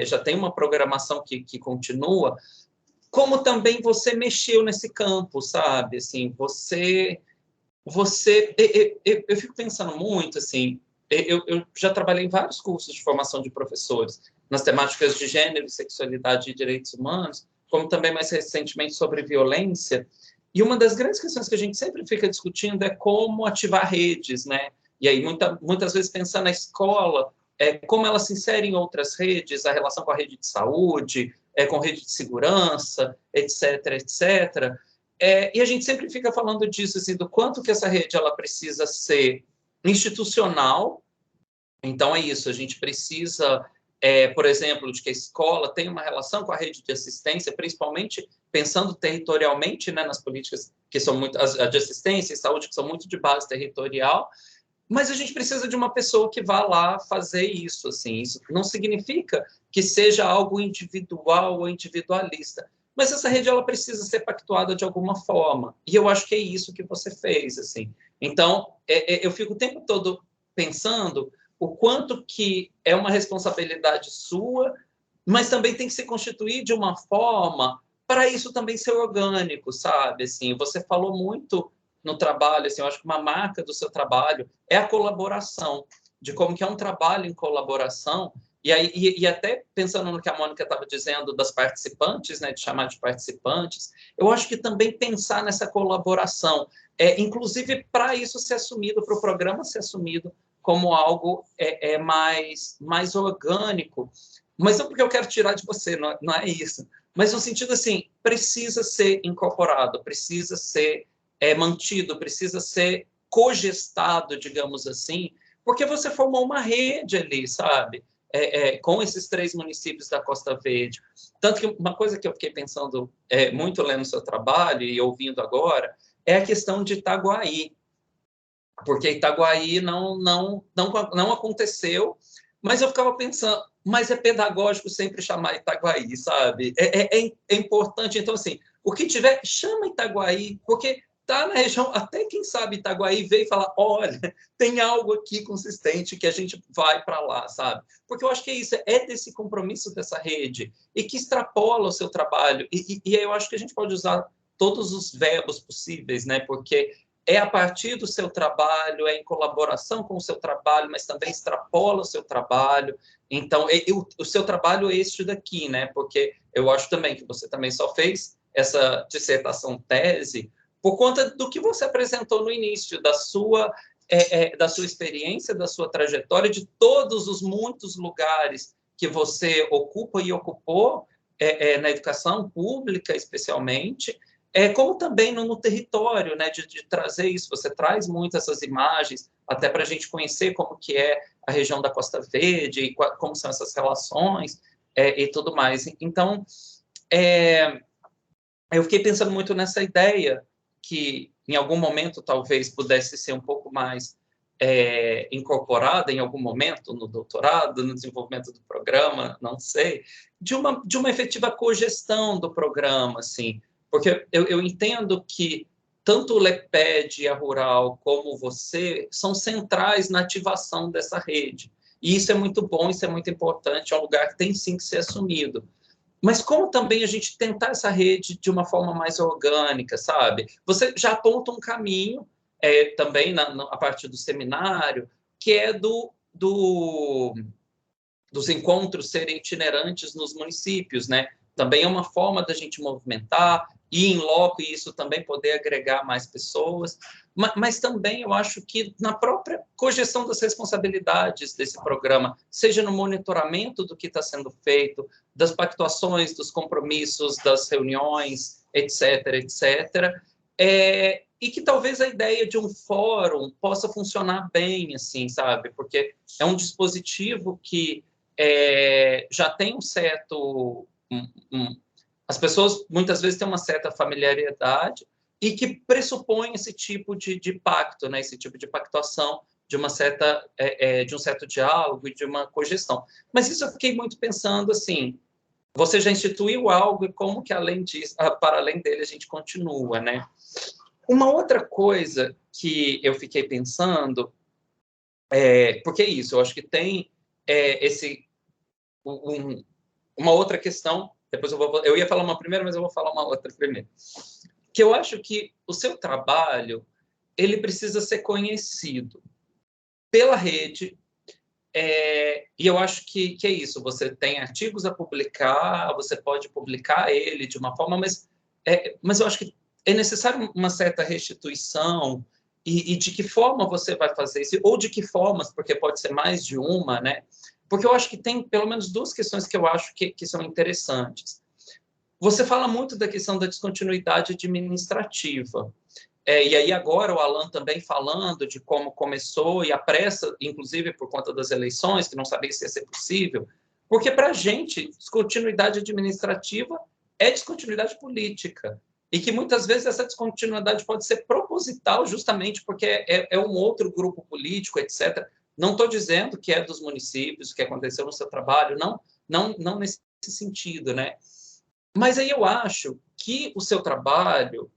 já tem uma programação que continua, como também você mexeu nesse campo, sabe? Assim, eu fico pensando muito, assim, eu já trabalhei em vários cursos de formação de professores, nas temáticas de gênero, sexualidade e direitos humanos, como também mais recentemente sobre violência, e uma das grandes questões que a gente sempre fica discutindo é como ativar redes, né? E aí, muitas vezes, pensando na escola, como ela se insere em outras redes, a relação com a rede de saúde, com rede de segurança, etc., etc., e a gente sempre fica falando disso, assim, do quanto que essa rede ela precisa ser institucional. Então, é isso, a gente precisa, por exemplo, de que a escola tenha uma relação com a rede de assistência, principalmente pensando territorialmente, né, nas políticas que são muito, as de assistência e saúde, que são muito de base territorial, mas a gente precisa de uma pessoa que vá lá fazer isso, assim. Isso não significa que seja algo individual ou individualista, mas essa rede ela precisa ser pactuada de alguma forma. E eu acho que é isso que você fez, assim. Então, eu fico o tempo todo pensando o quanto que é uma responsabilidade sua, mas também tem que se constituir de uma forma para isso também ser orgânico, sabe? Assim, você falou muito no trabalho, assim, eu acho que uma marca do seu trabalho é a colaboração, de como que é um trabalho em colaboração, e até pensando no que a Mônica estava dizendo das participantes, né, de chamar de participantes, eu acho que também pensar nessa colaboração, inclusive para isso ser assumido, para o programa ser assumido como algo mais orgânico, mas não porque eu quero tirar de você, não é isso, mas no sentido assim, precisa ser incorporado, precisa ser mantido, precisa ser cogestado, digamos assim, porque você formou uma rede ali, sabe? Com esses 3 municípios da Costa Verde. Tanto que uma coisa que eu fiquei pensando muito lendo o seu trabalho e ouvindo agora é a questão de Itaguaí, porque Itaguaí não aconteceu, mas eu ficava pensando, mas é pedagógico sempre chamar Itaguaí, sabe? É importante, então, assim, o que tiver, chama Itaguaí, porque está na região, até quem sabe Itaguaí veio e fala, olha, tem algo aqui consistente que a gente vai para lá, sabe? Porque eu acho que é isso, é desse compromisso dessa rede, e que extrapola o seu trabalho, e aí eu acho que a gente pode usar todos os verbos possíveis, né? Porque é a partir do seu trabalho, é em colaboração com o seu trabalho, mas também extrapola o seu trabalho. Então, o seu trabalho é este daqui, né? Porque eu acho também que você também só fez essa dissertação tese por conta do que você apresentou no início, da sua experiência, da sua trajetória, de todos os muitos lugares que você ocupa e ocupou na educação pública, especialmente, como também no território, né, de trazer isso. Você traz muito essas imagens, até para a gente conhecer como que é a região da Costa Verde, e como são essas relações, e tudo mais. Então, eu fiquei pensando muito nessa ideia, que em algum momento talvez pudesse ser um pouco mais incorporada, em algum momento, no doutorado, no desenvolvimento do programa, não sei, de uma efetiva cogestão do programa, assim, porque eu entendo que tanto o LEPED e a Rural como você são centrais na ativação dessa rede. E isso é muito bom, isso é muito importante, é um lugar que tem sim que ser assumido. Mas como também a gente tentar essa rede de uma forma mais orgânica, sabe? Você já aponta um caminho, também a partir do seminário, que é dos encontros serem itinerantes nos municípios, né? Também é uma forma da gente movimentar, ir em loco e isso também poder agregar mais pessoas, mas também eu acho que na própria cogestão das responsabilidades desse programa, seja no monitoramento do que está sendo feito, das pactuações, dos compromissos, das reuniões, etc., etc., e que talvez a ideia de um fórum possa funcionar bem, assim, sabe? Porque é um dispositivo que já tem um certo... as pessoas muitas vezes têm uma certa familiaridade e que pressupõe esse tipo de pacto, né? Esse tipo de pactuação, de um certo diálogo e de uma cogestão. Mas isso eu fiquei muito pensando assim, você já instituiu algo e como que além disso, para além dele a gente continua, né? Uma outra coisa que eu fiquei pensando porque é isso, eu acho que tem uma outra questão depois eu ia falar uma primeira, mas eu vou falar uma outra primeiro. Que eu acho que o seu trabalho, ele precisa ser conhecido pela rede, e eu acho que é isso, você tem artigos a publicar, você pode publicar ele de uma forma, mas eu acho que é necessário uma certa restituição, e de que forma você vai fazer isso, ou de que formas, porque pode ser mais de uma, né? Porque eu acho que tem pelo menos duas questões que eu acho que são interessantes. Você fala muito da questão da descontinuidade administrativa. E aí agora o Alan também falando de como começou e a pressa, inclusive por conta das eleições, que não sabia se ia ser possível, porque para a gente, descontinuidade administrativa é descontinuidade política, e que muitas vezes essa descontinuidade pode ser proposital justamente porque é um outro grupo político, etc. Não estou dizendo que é dos municípios, que aconteceu no seu trabalho, não nesse sentido, né? Mas aí eu acho que o seu trabalho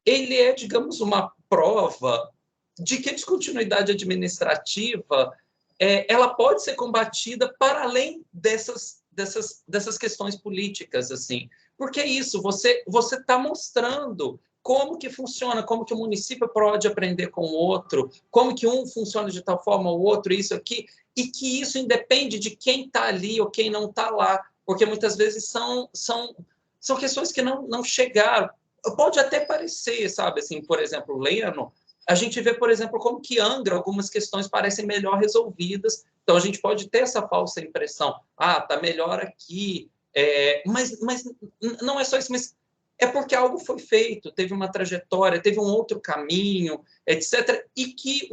ele é, digamos, uma prova de que a descontinuidade administrativa ela pode ser combatida para além dessas questões políticas, assim. Porque é isso, você está mostrando como que funciona, como que o município pode aprender com o outro, como que um funciona de tal forma, o outro, isso aqui, e que isso independe de quem está ali ou quem não está lá, porque muitas vezes são questões que não chegaram. Pode até parecer, sabe, assim, por exemplo, Leno, a gente vê, por exemplo, como que Angra, algumas questões parecem melhor resolvidas, então a gente pode ter essa falsa impressão, tá melhor aqui, mas não é só isso, mas é porque algo foi feito, teve uma trajetória, teve um outro caminho, etc., e que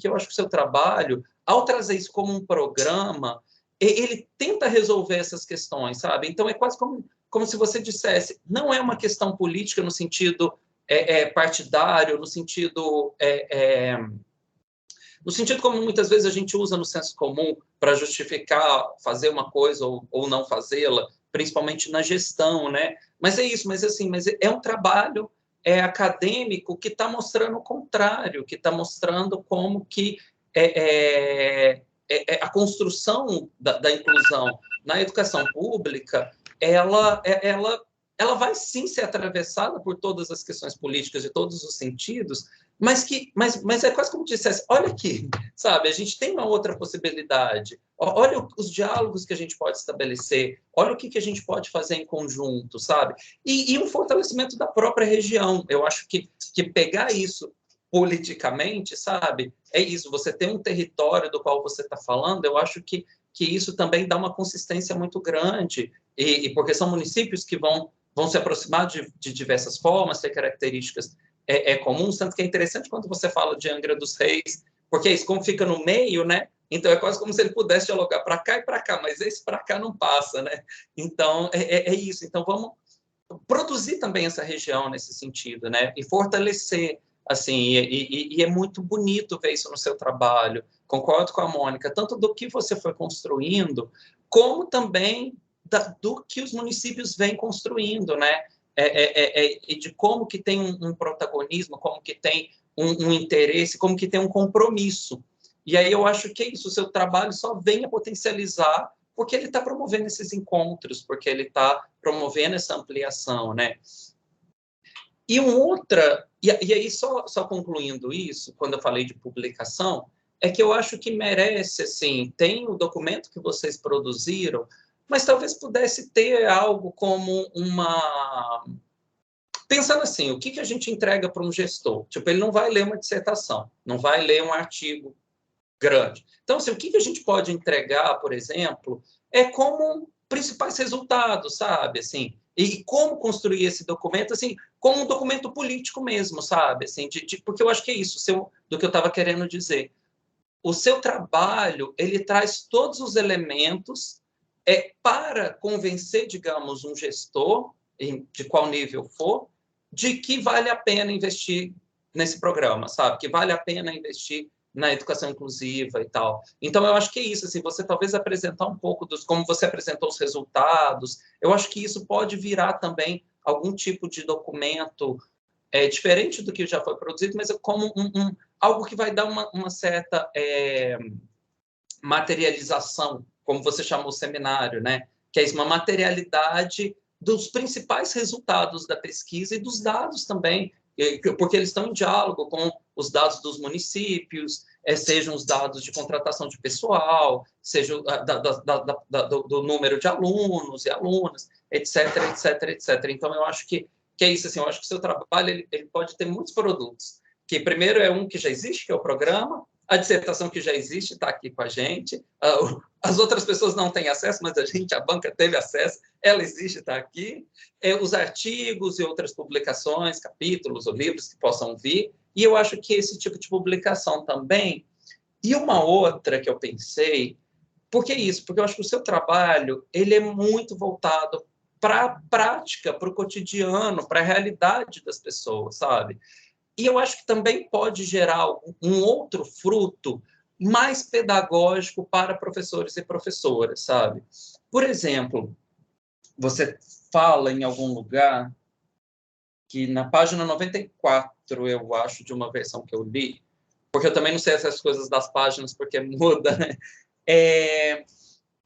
eu acho que o seu trabalho, ao trazer isso como um programa, ele tenta resolver essas questões, sabe? Então é quase como se você dissesse, não é uma questão política no sentido partidário, no sentido como muitas vezes a gente usa no senso comum para justificar fazer uma coisa ou não fazê-la, principalmente na gestão, né? Mas é isso, mas é um trabalho acadêmico que está mostrando o contrário, que está mostrando como que a construção da inclusão na educação pública ela vai sim ser atravessada por todas as questões políticas de todos os sentidos, mas é quase como dissesse, olha aqui, sabe, a gente tem uma outra possibilidade, olha os diálogos que a gente pode estabelecer, olha o que a gente pode fazer em conjunto, sabe, e um fortalecimento da própria região. Eu acho que pegar isso politicamente, sabe, é isso, você tem um território do qual você está falando, eu acho que isso também dá uma consistência muito grande, e porque são municípios que vão se aproximar de diversas formas, ter características comuns, tanto que é interessante quando você fala de Angra dos Reis, porque isso, como fica no meio, né? Então, é quase como se ele pudesse dialogar para cá e para cá, mas esse para cá não passa, né? Então, é isso. Então, vamos produzir também essa região nesse sentido, né? E fortalecer, assim, e é muito bonito ver isso no seu trabalho. Concordo com a Mônica, tanto do que você foi construindo, como também do que os municípios vêm construindo, né? E de como que tem um protagonismo, como que tem um interesse, como que tem um compromisso. E aí eu acho que é isso, o seu trabalho só vem a potencializar porque ele está promovendo esses encontros, porque ele está promovendo essa ampliação, né? E aí só concluindo isso, quando eu falei de publicação, é que eu acho que merece, assim, tem o documento que vocês produziram, mas talvez pudesse ter algo como uma... Pensando assim, o que a gente entrega para um gestor? Tipo, ele não vai ler uma dissertação, não vai ler um artigo grande. Então, assim, o que a gente pode entregar, por exemplo, como principais resultados, sabe? Assim, e como construir esse documento, assim, como um documento político mesmo, sabe? Assim, porque eu acho que é isso, do que eu estava querendo dizer. O seu trabalho, ele traz todos os elementos para convencer, digamos, um gestor, de qual nível for, de que vale a pena investir nesse programa, sabe? Que vale a pena investir na educação inclusiva e tal. Então, eu acho que é isso, assim, você talvez apresentar um pouco como você apresentou os resultados, eu acho que isso pode virar também algum tipo de documento diferente do que já foi produzido, mas como algo que vai dar uma certa materialização, como você chamou o seminário, né? que é isso, uma materialidade dos principais resultados da pesquisa e dos dados também, porque eles estão em diálogo com os dados dos municípios, sejam os dados de contratação de pessoal, seja do número de alunos e alunas, etc, etc, etc. Então, eu acho que é isso, assim, eu acho que o seu trabalho ele pode ter muitos produtos, que primeiro é um que já existe, que é o programa, a dissertação que já existe está aqui com a gente, as outras pessoas não têm acesso, mas a banca teve acesso, ela existe, está aqui, os artigos e outras publicações, capítulos ou livros que possam vir, e eu acho que esse tipo de publicação também, e uma outra que eu pensei, por que isso? Porque eu acho que o seu trabalho ele é muito voltado para a prática, para o cotidiano, para a realidade das pessoas, sabe? E eu acho que também pode gerar um outro fruto mais pedagógico para professores e professoras, sabe? Por exemplo, você fala em algum lugar que na página 94, eu acho, de uma versão que eu li, porque eu também não sei essas coisas das páginas, porque muda, né?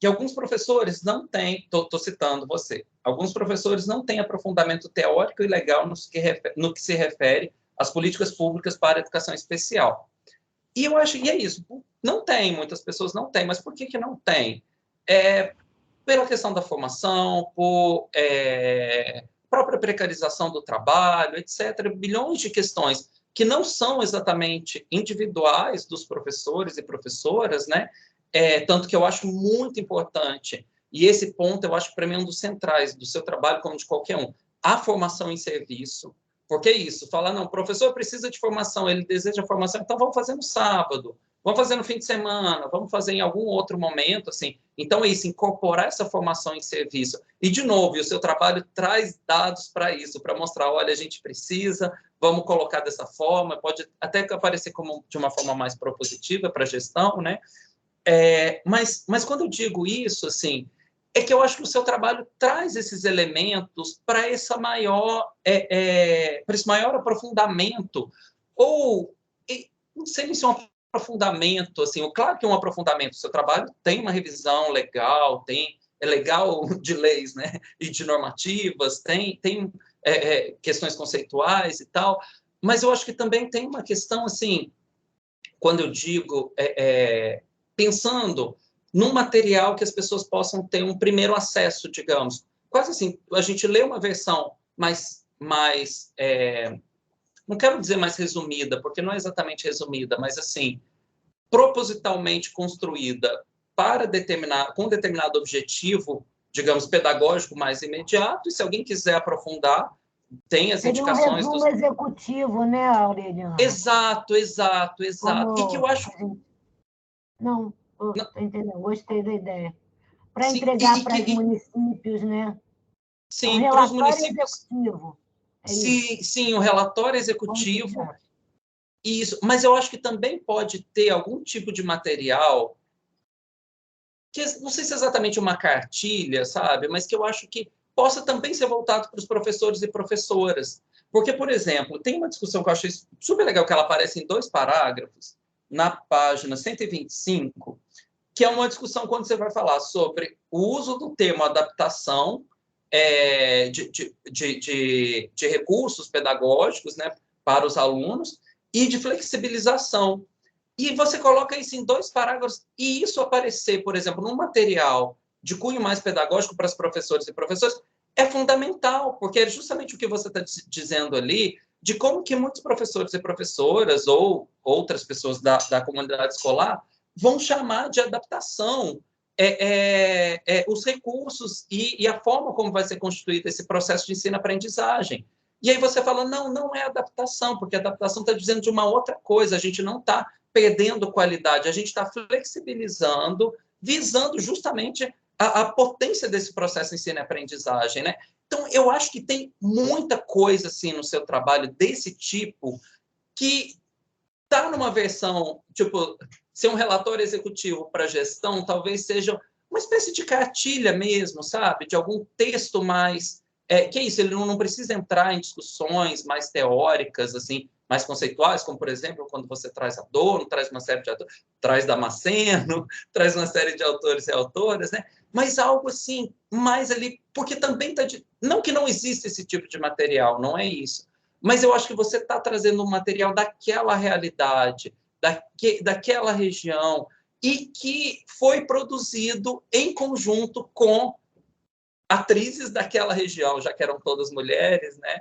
Que alguns professores não têm, estou citando você, alguns professores não têm aprofundamento teórico e legal no que se refere às políticas públicas para a educação especial. E eu acho, e é isso, não tem, muitas pessoas não têm, mas por que não tem? Pela questão da formação, por própria precarização do trabalho, etc., bilhões de questões que não são exatamente individuais dos professores e professoras, né? Tanto que eu acho muito importante, e esse ponto eu acho que para mim é um dos centrais do seu trabalho, como de qualquer um, a formação em serviço. Porque é isso, falar, não, o professor precisa de formação, ele deseja formação, então vamos fazer no sábado, vamos fazer no fim de semana, vamos fazer em algum outro momento, assim. Então é isso, incorporar essa formação em serviço. E, de novo, o seu trabalho traz dados para isso, para mostrar, olha, a gente precisa, vamos colocar dessa forma, pode até aparecer como de uma forma mais propositiva para a gestão, né? Mas quando eu digo isso, assim, é que eu acho que o seu trabalho traz esses elementos para esse maior aprofundamento, ou não sei se é um aprofundamento, assim, claro que é um aprofundamento, o seu trabalho tem uma revisão legal, é legal de leis, né, e de normativas, tem questões conceituais e tal, mas eu acho que também tem uma questão, assim, quando eu digo, pensando num material que as pessoas possam ter um primeiro acesso, digamos. Quase assim, a gente lê uma versão mais não quero dizer mais resumida, porque não é exatamente resumida, mas assim, propositalmente construída com determinado objetivo, digamos, pedagógico mais imediato, e se alguém quiser aprofundar, tem as indicações... Seria um resumo executivo, né, Aureliano? Exato. E que eu acho... Não, estou entendendo, gostei da ideia. Para entregar para os municípios, né? Sim, para os municípios. Executivo. Sim, o relatório executivo. Isso, mas eu acho que também pode ter algum tipo de material, que não sei se é exatamente uma cartilha, sabe? Mas que eu acho que possa também ser voltado para os professores e professoras. Porque, por exemplo, tem uma discussão que eu achei super legal, que ela aparece em 2 parágrafos, na página 125, que é uma discussão quando você vai falar sobre o uso do termo adaptação de recursos pedagógicos, né, para os alunos e de flexibilização. E você coloca isso em 2 parágrafos, e isso aparecer, por exemplo, num material de cunho mais pedagógico para os professores e professoras, é fundamental, porque é justamente o que você está dizendo ali, de como que muitos professores e professoras ou outras pessoas da comunidade escolar vão chamar de adaptação os recursos e a forma como vai ser constituído esse processo de ensino-aprendizagem. E aí você fala, não é adaptação, porque a adaptação está dizendo de uma outra coisa, a gente não está perdendo qualidade, a gente está flexibilizando, visando justamente a potência desse processo de ensino-aprendizagem, né? Então, eu acho que tem muita coisa, assim, no seu trabalho desse tipo que está numa versão, tipo, ser um relatório executivo para gestão, talvez seja uma espécie de cartilha mesmo, sabe? De algum texto mais que é isso, ele não precisa entrar em discussões mais teóricas, assim, mais conceituais, como, por exemplo, quando você traz Adorno, traz uma série de autores, traz Damasceno, traz uma série de autores e autoras, né? Mas algo assim, mais ali, porque também está... Não que não exista esse tipo de material, não é isso, mas eu acho que você está trazendo um material daquela realidade, daquela região, e que foi produzido em conjunto com atrizes daquela região, já que eram todas mulheres, né?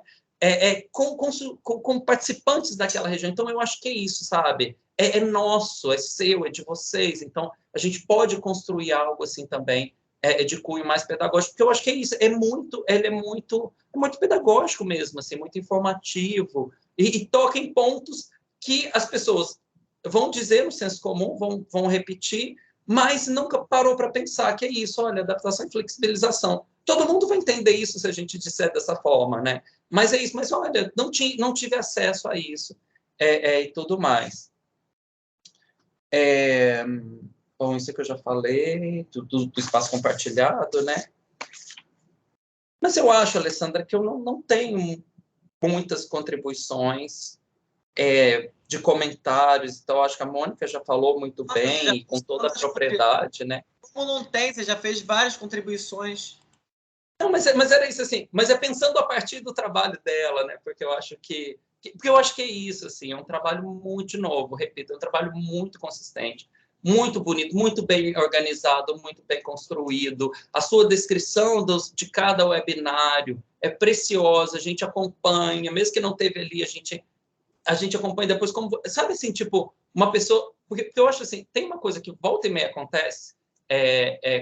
Com participantes daquela região. Então, eu acho que é isso, sabe? É nosso, é seu, é de vocês. Então, a gente pode construir algo assim também, de cunho mais pedagógico, porque eu acho que é isso. Ele é muito pedagógico mesmo, assim, muito informativo, e toca em pontos que as pessoas vão dizer no senso comum, vão repetir, mas nunca parou para pensar que é isso, olha, adaptação e flexibilização. Todo mundo vai entender isso se a gente disser dessa forma, né? Mas é isso, mas olha, não tive acesso a isso, e tudo mais. Bom, isso que eu já falei, do espaço compartilhado, né? Mas eu acho, Alessandra, que eu não tenho muitas contribuições de comentários, então acho que a Mônica já falou muito bem, e com toda a propriedade, né? Como não tem, você já fez várias contribuições. Não, mas era isso, assim, mas é pensando a partir do trabalho dela, né? Porque eu acho que é isso, assim, é um trabalho muito novo, repito, é um trabalho muito consistente, muito bonito, muito bem organizado, muito bem construído. A sua descrição de cada webinário é preciosa, a gente acompanha, mesmo que não teve ali, a gente acompanha depois como, sabe assim, tipo, uma pessoa, porque eu acho assim, tem uma coisa que volta e meia acontece,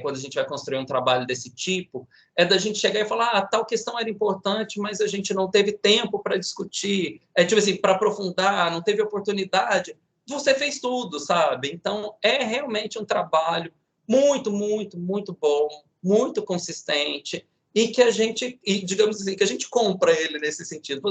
quando a gente vai construir um trabalho desse tipo, da gente chegar e falar, tal questão era importante, mas a gente não teve tempo para discutir, tipo assim, para aprofundar, não teve oportunidade. Você fez tudo, sabe? Então, é realmente um trabalho muito, muito, muito bom, muito consistente, e que a gente, digamos assim, que a gente compra ele nesse sentido.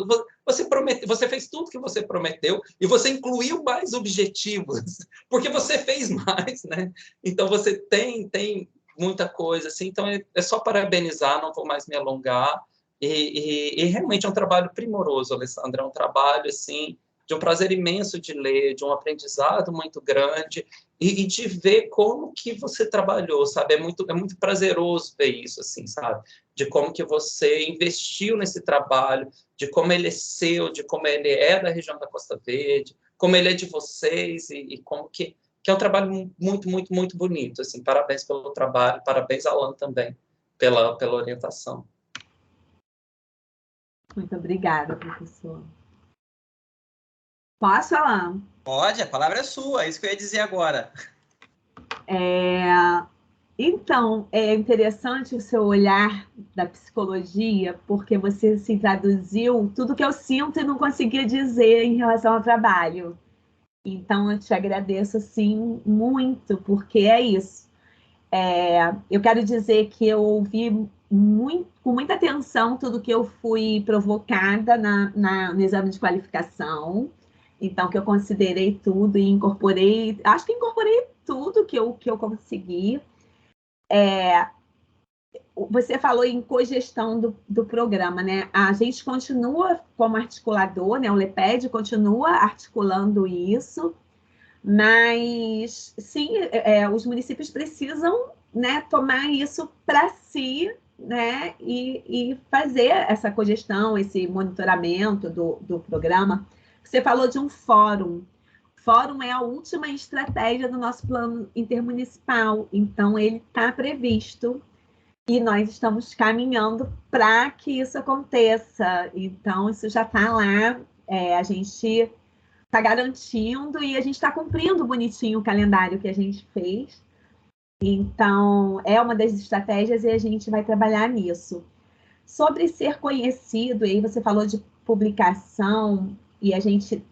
Você fez tudo que você prometeu, e você incluiu mais objetivos, porque você fez mais, né? Então, você tem muita coisa, assim, então é só parabenizar, não vou mais me alongar, e realmente é um trabalho primoroso, Alessandra, é um trabalho, assim, de um prazer imenso de ler, de um aprendizado muito grande, e de ver como que você trabalhou, sabe? É muito prazeroso ver isso, assim, sabe? De como que você investiu nesse trabalho, de como ele é seu, de como ele é da região da Costa Verde, como ele é de vocês, e como que é um trabalho muito, muito, muito bonito, assim, parabéns pelo trabalho, parabéns, Alan, também, pela orientação. Muito obrigada, professor. Posso, Alan? Pode, a palavra é sua, é isso que eu ia dizer agora. Então, é interessante o seu olhar da psicologia, porque você se traduziu tudo que eu sinto e não conseguia dizer em relação ao trabalho. Então, eu te agradeço, assim, muito, porque é isso. Eu quero dizer que eu ouvi com muita atenção tudo que eu fui provocada no exame de qualificação. Então, que eu considerei tudo e incorporei, acho que incorporei tudo que eu consegui. Você falou em cogestão do programa, né? A gente continua como articulador, né? O LEPED continua articulando isso, mas sim, os municípios precisam, né, tomar isso para si, né? E fazer essa cogestão, esse monitoramento do programa. Você falou de um fórum. Fórum é a última estratégia do nosso plano intermunicipal, então ele está previsto e nós estamos caminhando para que isso aconteça. Então, isso já está lá, a gente está garantindo e a gente está cumprindo bonitinho o calendário que a gente fez. Então, é uma das estratégias e a gente vai trabalhar nisso. Sobre ser conhecido, e aí você falou de publicação, e a gente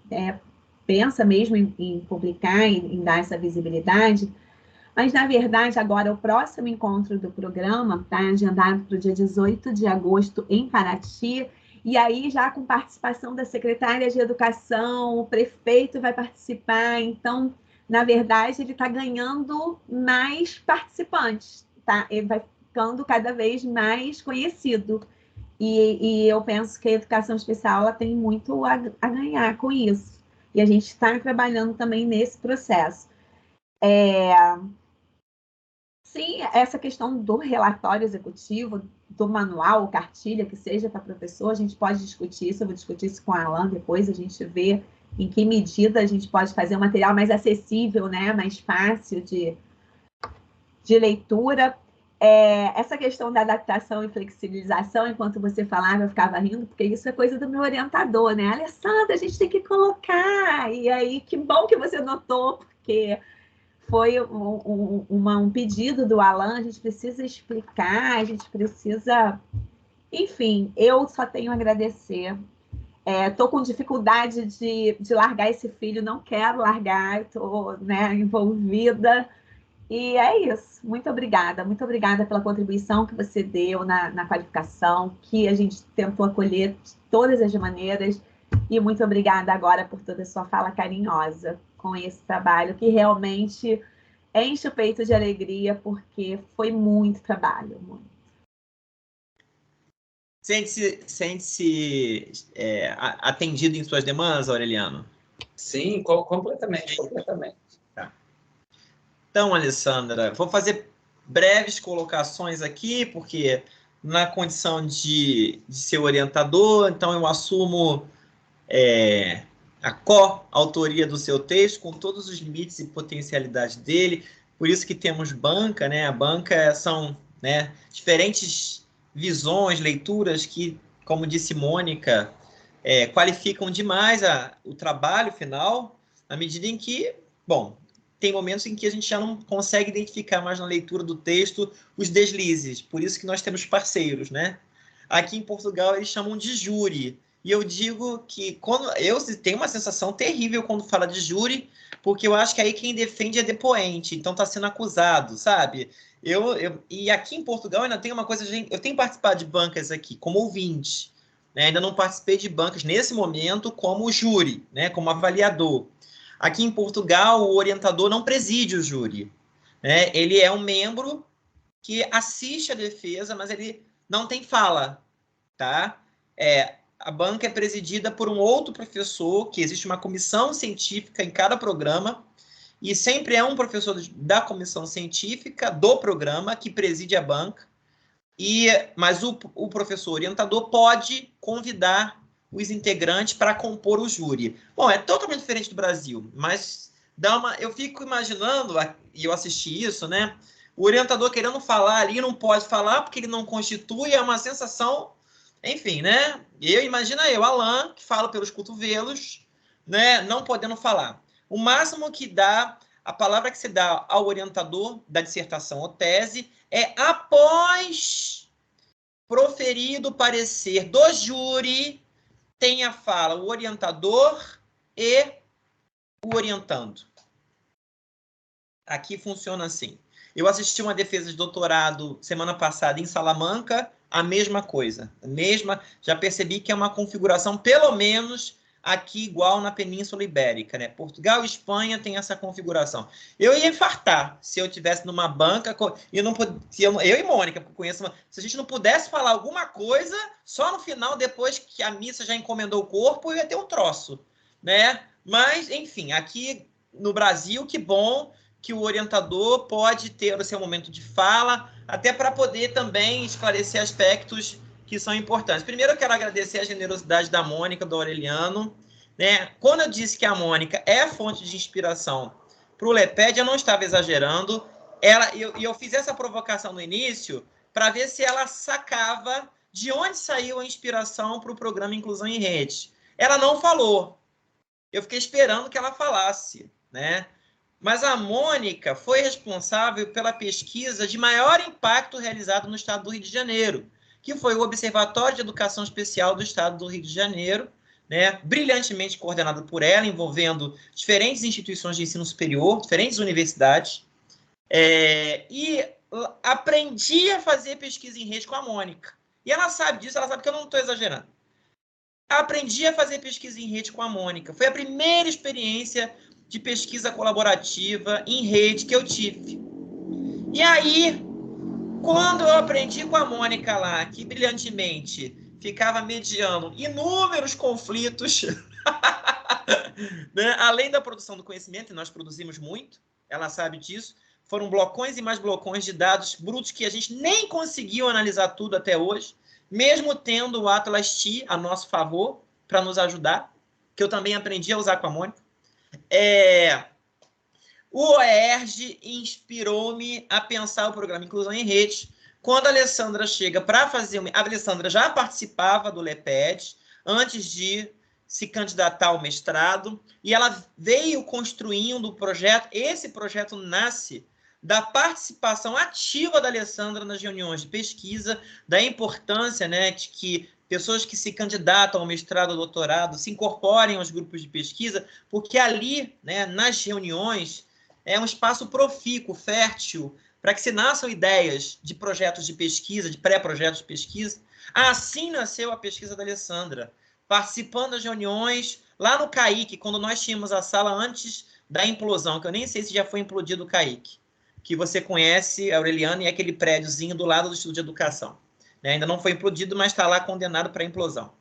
pensa mesmo em publicar, em dar essa visibilidade. Mas, na verdade, agora o próximo encontro do programa está agendado para o dia 18 de agosto em Paraty, e aí já com participação da secretária de Educação, o prefeito vai participar, então, na verdade, ele está ganhando mais participantes, tá? Ele vai ficando cada vez mais conhecido. E eu penso que a educação especial ela tem muito a ganhar com isso. E a gente está trabalhando também nesse processo. Sim, essa questão do relatório executivo, do manual, cartilha, que seja para professor, a gente pode discutir isso, eu vou discutir isso com a Alan depois, a gente vê em que medida a gente pode fazer um material mais acessível, né, mais fácil de leitura. Essa questão da adaptação e flexibilização, enquanto você falava, eu ficava rindo, porque isso é coisa do meu orientador, né? Alessandra, a gente tem que colocar. E aí, que bom que você notou, porque foi um pedido do Alan, a gente precisa explicar, a gente precisa... Enfim, eu só tenho a agradecer. Estou com dificuldade de largar esse filho, não quero largar, estou, né, envolvida. E é isso. Muito obrigada pela contribuição que você deu na qualificação, que a gente tentou acolher de todas as maneiras. E muito obrigada agora por toda a sua fala carinhosa com esse trabalho, que realmente enche o peito de alegria, porque foi muito trabalho. Muito. Sente-se atendido em suas demandas, Aureliano? Sim, completamente. Tá. Então, Alessandra, vou fazer breves colocações aqui, porque na condição de ser orientador, então eu assumo a co-autoria do seu texto, com todos os limites e potencialidades dele, por isso que temos banca, né? A banca são, né, diferentes visões, leituras que, como disse Mônica, qualificam demais o trabalho final, na medida em que, bom, tem momentos em que a gente já não consegue identificar mais na leitura do texto os deslizes, por isso que nós temos parceiros, né? Aqui em Portugal eles chamam de júri, e eu digo que eu tenho uma sensação terrível quando fala de júri, porque eu acho que aí quem defende é depoente, então está sendo acusado, sabe? E aqui em Portugal ainda tem uma coisa, eu tenho participado de bancas aqui como ouvinte, né? Ainda não participei de bancas nesse momento como júri, né? Como avaliador. Aqui em Portugal, o orientador não preside o júri, né? Ele é um membro que assiste a defesa, mas ele não tem fala, tá? A banca é presidida por um outro professor, que existe uma comissão científica em cada programa, e sempre é um professor da comissão científica do programa que preside a banca, mas o professor orientador pode convidar os integrantes para compor o júri. Bom, é totalmente diferente do Brasil, mas eu fico imaginando, e eu assisti isso, né? O orientador querendo falar ali, não pode falar porque ele não constitui, é uma sensação, enfim, né? Imagina Alan, que fala pelos cotovelos, né? Não podendo falar. O máximo que dá, a palavra que se dá ao orientador da dissertação ou tese é após proferido o parecer do júri, tem a fala o orientador e o orientando. Aqui funciona assim. Eu assisti uma defesa de doutorado semana passada em Salamanca, a mesma coisa. Já percebi que é uma configuração, pelo menos, aqui igual na Península Ibérica, né? Portugal e Espanha tem essa configuração. Eu ia infartar se eu estivesse numa banca e eu e Mônica conheço se a gente não pudesse falar alguma coisa, só no final, depois que a missa já encomendou o corpo, eu ia ter um troço, né? Mas, enfim, aqui no Brasil, que bom que o orientador pode ter o seu momento de fala, até para poder também esclarecer aspectos que são importantes. Primeiro, eu quero agradecer a generosidade da Mônica, do Aureliano, né? Quando eu disse que a Mônica é fonte de inspiração para o LEPED, eu não estava exagerando. Eu fiz essa provocação no início para ver se ela sacava de onde saiu a inspiração para o programa Inclusão em Rede. Ela não falou. Eu fiquei esperando que ela falasse, né? Mas a Mônica foi responsável pela pesquisa de maior impacto realizada no estado do Rio de Janeiro, que foi o Observatório de Educação Especial do Estado do Rio de Janeiro, né, brilhantemente coordenado por ela, envolvendo diferentes instituições de ensino superior, diferentes universidades, e aprendi a fazer pesquisa em rede com a Mônica. E ela sabe disso, ela sabe que eu não estou exagerando. Aprendi a fazer pesquisa em rede com a Mônica. Foi a primeira experiência de pesquisa colaborativa em rede que eu tive. E aí, quando eu aprendi com a Mônica lá, que brilhantemente ficava mediando inúmeros conflitos, né? Além da produção do conhecimento, e nós produzimos muito, ela sabe disso, foram blocões e mais blocões de dados brutos que a gente nem conseguiu analisar tudo até hoje, mesmo tendo o Atlas T a nosso favor para nos ajudar, que eu também aprendi a usar com a Mônica. O OERJ inspirou-me a pensar o programa Inclusão em Rede. Quando a Alessandra chega para fazer... A Alessandra já participava do LEPED antes de se candidatar ao mestrado, e ela veio construindo o projeto. Esse projeto nasce da participação ativa da Alessandra nas reuniões de pesquisa, da importância, né, de que pessoas que se candidatam ao mestrado ou doutorado se incorporem aos grupos de pesquisa, porque ali, né, nas reuniões, é um espaço profícuo, fértil, para que se nasçam ideias de projetos de pesquisa, de pré-projetos de pesquisa. Assim nasceu a pesquisa da Alessandra, participando das reuniões lá no CAIC, quando nós tínhamos a sala antes da implosão, que eu nem sei se já foi implodido o CAIC, que você conhece, Aureliano, e é aquele prédiozinho do lado do Instituto de Educação. Né? Ainda não foi implodido, mas está lá condenado para implosão.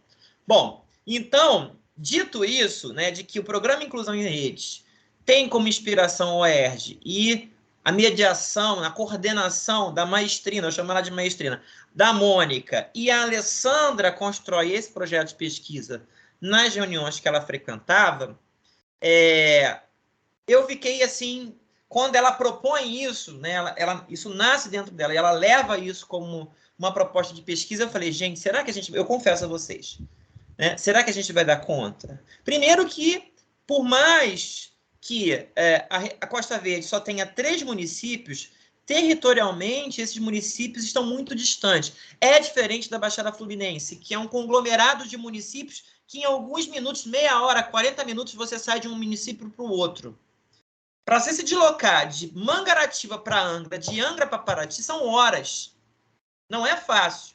Bom, então, dito isso, né, de que o programa Inclusão em Redes tem como inspiração o OERJ e a mediação, a coordenação da maestrina, eu chamo ela de maestrina, da Mônica, e a Alessandra constrói esse projeto de pesquisa nas reuniões que ela frequentava, eu fiquei assim, quando ela propõe isso, né, isso nasce dentro dela, e ela leva isso como uma proposta de pesquisa, eu falei, gente, será que a gente... Eu confesso a vocês, né, será que a gente vai dar conta? Primeiro que, por mais que a Costa Verde só tenha 3 municípios, territorialmente, esses municípios estão muito distantes. É diferente da Baixada Fluminense, que é um conglomerado de municípios que em alguns minutos, meia hora, 40 minutos, você sai de um município para o outro. Para você se deslocar de Mangaratiba para Angra, de Angra para Paraty, são horas. Não é fácil.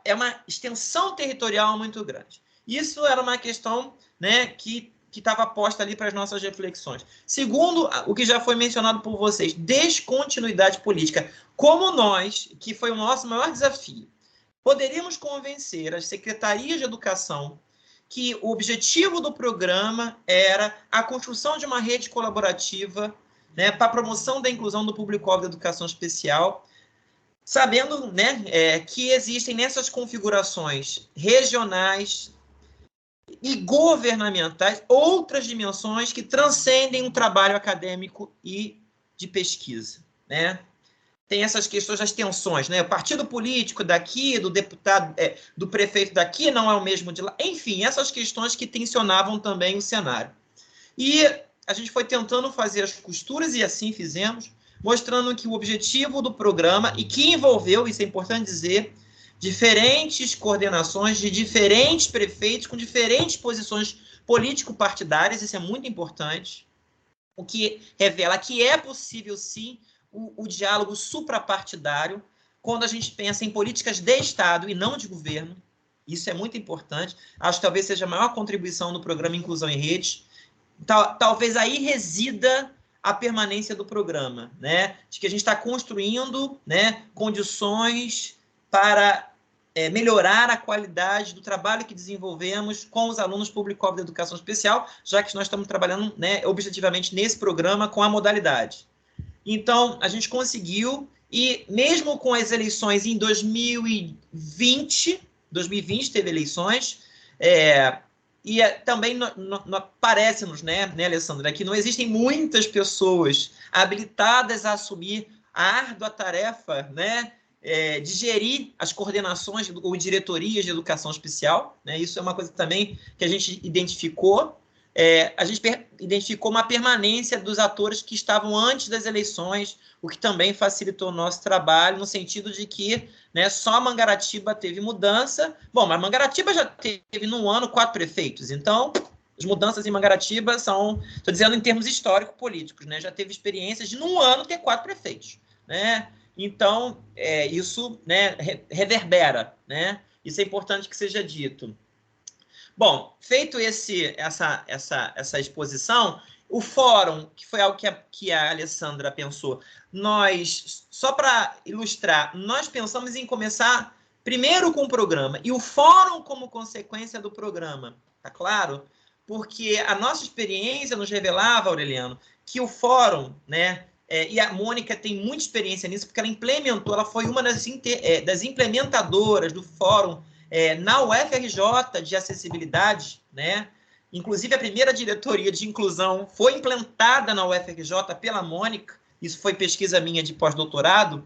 É uma extensão territorial muito grande. Isso era uma questão, né, que estava posta ali para as nossas reflexões. Segundo, o que já foi mencionado por vocês, descontinuidade política. Como nós, que foi o nosso maior desafio, poderíamos convencer as secretarias de educação que o objetivo do programa era a construção de uma rede colaborativa, né, para a promoção da inclusão do público-alvo da educação especial, sabendo, né, que existem nessas configurações regionais e governamentais outras dimensões que transcendem o trabalho acadêmico e de pesquisa, né? Tem essas questões das tensões, né? O partido político daqui, do deputado, do prefeito daqui não é o mesmo de lá. Enfim, essas questões que tensionavam também o cenário. E a gente foi tentando fazer as costuras, e assim fizemos, mostrando que o objetivo do programa, e que envolveu, isso é importante dizer, diferentes coordenações de diferentes prefeitos com diferentes posições político-partidárias, isso é muito importante, o que revela que é possível, sim, o diálogo suprapartidário quando a gente pensa em políticas de Estado e não de governo. Isso é muito importante. Acho que talvez seja a maior contribuição no programa Inclusão em Redes. Talvez aí resida a permanência do programa, né? De que a gente está construindo, né, condições para melhorar a qualidade do trabalho que desenvolvemos com os alunos público-alvo da educação especial, já que nós estamos trabalhando, né, objetivamente nesse programa com a modalidade. Então, a gente conseguiu, e mesmo com as eleições em 2020 teve eleições, e também parece-nos, né, Alessandra, que não existem muitas pessoas habilitadas a assumir a árdua tarefa, né, de gerir as coordenações ou diretorias de educação especial, né? Isso é uma coisa também que a gente identificou. A gente identificou uma permanência dos atores que estavam antes das eleições, o que também facilitou o nosso trabalho, no sentido de que, né, só Mangaratiba teve mudança. Bom, mas Mangaratiba já teve, num ano, 4 prefeitos. Então, as mudanças em Mangaratiba são, estou dizendo em termos histórico-políticos, né, já teve experiências de, num ano, ter 4 prefeitos. Né? Então, isso, né, reverbera. Né? Isso é importante que seja dito. Bom, feito essa exposição, o fórum, que foi algo que a Alessandra pensou, nós, só para ilustrar, nós pensamos em começar Primeiro com o programa e o fórum como consequência do programa, tá claro? Porque a nossa experiência nos revelava, Aureliano, que o fórum, né, e a Mônica tem muita experiência nisso, porque ela implementou, ela foi uma das implementadoras do fórum na UFRJ de acessibilidade, né? Inclusive, a primeira diretoria de inclusão foi implantada na UFRJ pela Mônica, isso foi pesquisa minha de pós-doutorado.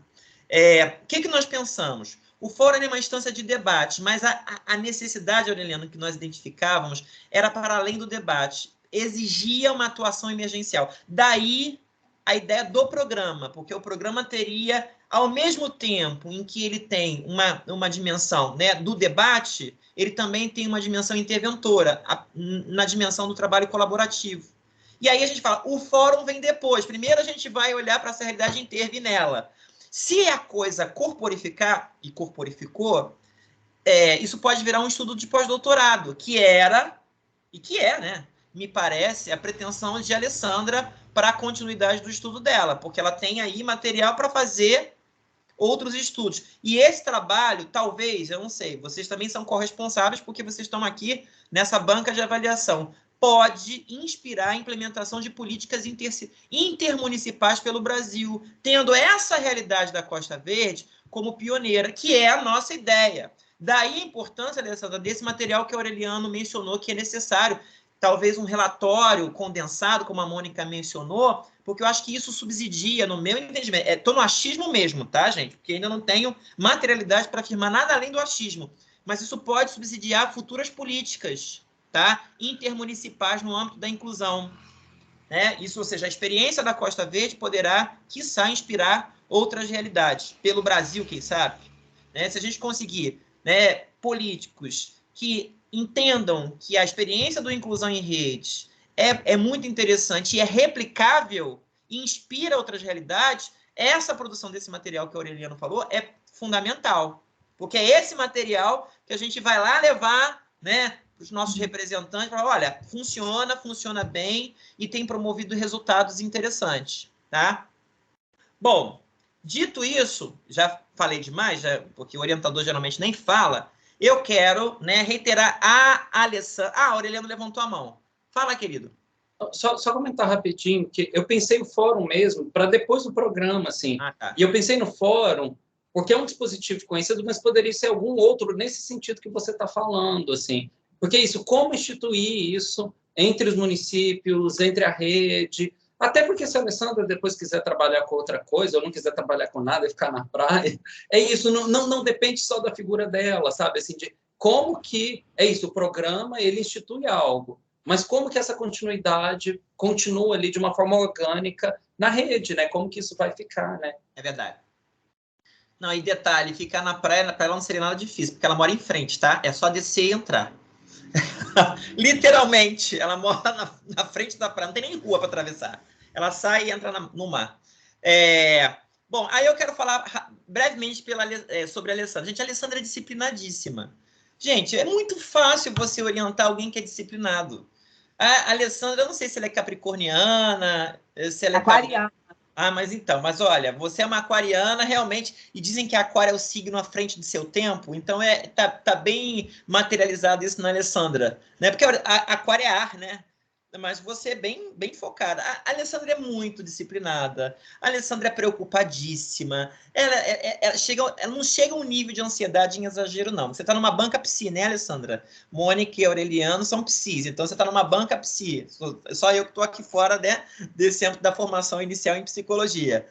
O que nós pensamos? O fórum é uma instância de debate, mas a necessidade, Aureliano, que nós identificávamos era para além do debate, exigia uma atuação emergencial. Daí a ideia do programa, porque o programa teria, ao mesmo tempo em que ele tem uma dimensão, né, do debate, ele também tem uma dimensão interventora, na dimensão do trabalho colaborativo. E aí a gente fala, o fórum vem depois. Primeiro a gente vai olhar para essa realidade e intervir nela. Se a coisa corporificar, e corporificou, isso pode virar um estudo de pós-doutorado, que era, e que é, né, me parece, a pretensão de Alessandra para a continuidade do estudo dela, porque ela tem aí material para fazer outros estudos. E esse trabalho, talvez, eu não sei, vocês também são corresponsáveis porque vocês estão aqui nessa banca de avaliação, pode inspirar a implementação de políticas intermunicipais pelo Brasil, tendo essa realidade da Costa Verde como pioneira, que é a nossa ideia. Daí a importância desse material que o Aureliano mencionou, que é necessário, talvez um relatório condensado, como a Mônica mencionou, porque eu acho que isso subsidia, no meu entendimento, estou no achismo mesmo, tá, gente? Porque ainda não tenho materialidade para afirmar nada além do achismo, mas isso pode subsidiar futuras políticas, tá? Intermunicipais no âmbito da inclusão. Né? Isso, ou seja, a experiência da Costa Verde poderá, quiçá, inspirar outras realidades, pelo Brasil, quem sabe? Né? Se a gente conseguir, né, políticos que entendam que a experiência do Inclusão em Redes é muito interessante e é replicável e inspira outras realidades, essa produção desse material que o Aureliano falou é fundamental, porque é esse material que a gente vai lá levar, né, para os nossos representantes, para olha, funciona bem e tem promovido resultados interessantes, tá? Bom, dito isso, já falei demais, porque o orientador geralmente nem fala, eu quero, né, reiterar a Alessandra. Ah, a Aureliano levantou a mão. Fala, querido. Só comentar rapidinho, que eu pensei o fórum mesmo para depois do programa, assim. Tá. E eu pensei no fórum porque é um dispositivo conhecido, mas poderia ser algum outro nesse sentido que você está falando, assim. Porque isso, como instituir isso entre os municípios, entre a rede... Até porque se a Alessandra depois quiser trabalhar com outra coisa, ou não quiser trabalhar com nada e ficar na praia, é isso, não depende só da figura dela, sabe? Assim, de como que, é isso, o programa, ele institui algo, mas como que essa continuidade continua ali de uma forma orgânica na rede, né? Como que isso vai ficar, né? É verdade. Não, e detalhe, ficar na praia ela não seria nada difícil, porque ela mora em frente, tá? É só descer e entrar. Literalmente, ela mora na frente da praia, não tem nem rua para atravessar. Ela sai e entra no mar. Bom, aí eu quero falar brevemente sobre a Alessandra. Gente, a Alessandra é disciplinadíssima. Gente, é muito fácil você orientar alguém que é disciplinado. A Alessandra, eu não sei se ela é capricorniana, se ela é aquariana. Mas olha, você é uma aquariana realmente, e dizem que aquário é o signo à frente do seu tempo, então tá bem materializado isso na Alessandra, né? Porque aquário é ar, né? Mas você é bem focada. A Alessandra é muito disciplinada, a Alessandra é preocupadíssima, ela não chega a um nível de ansiedade em exagero, não. Você está numa banca psi, né, Alessandra? Mônica e Aureliano são psis, então você está numa banca psi. Só eu que estou aqui fora, né, desse âmbito da formação inicial em psicologia.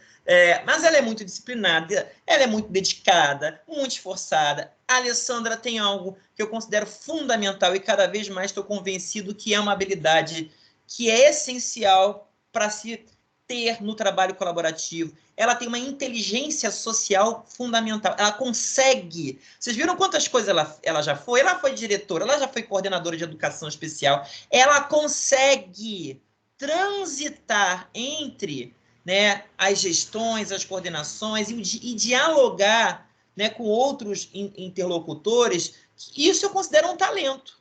Mas ela é muito disciplinada, ela é muito dedicada, muito esforçada. A Alessandra tem algo que eu considero fundamental e cada vez mais estou convencido que é uma habilidade que é essencial para se ter no trabalho colaborativo. Ela tem uma inteligência social fundamental. Ela consegue... Vocês viram quantas coisas ela já foi? Ela foi diretora, ela já foi coordenadora de educação especial. Ela consegue transitar entre, né, as gestões, as coordenações e dialogar, né, com outros interlocutores. Isso eu considero um talento.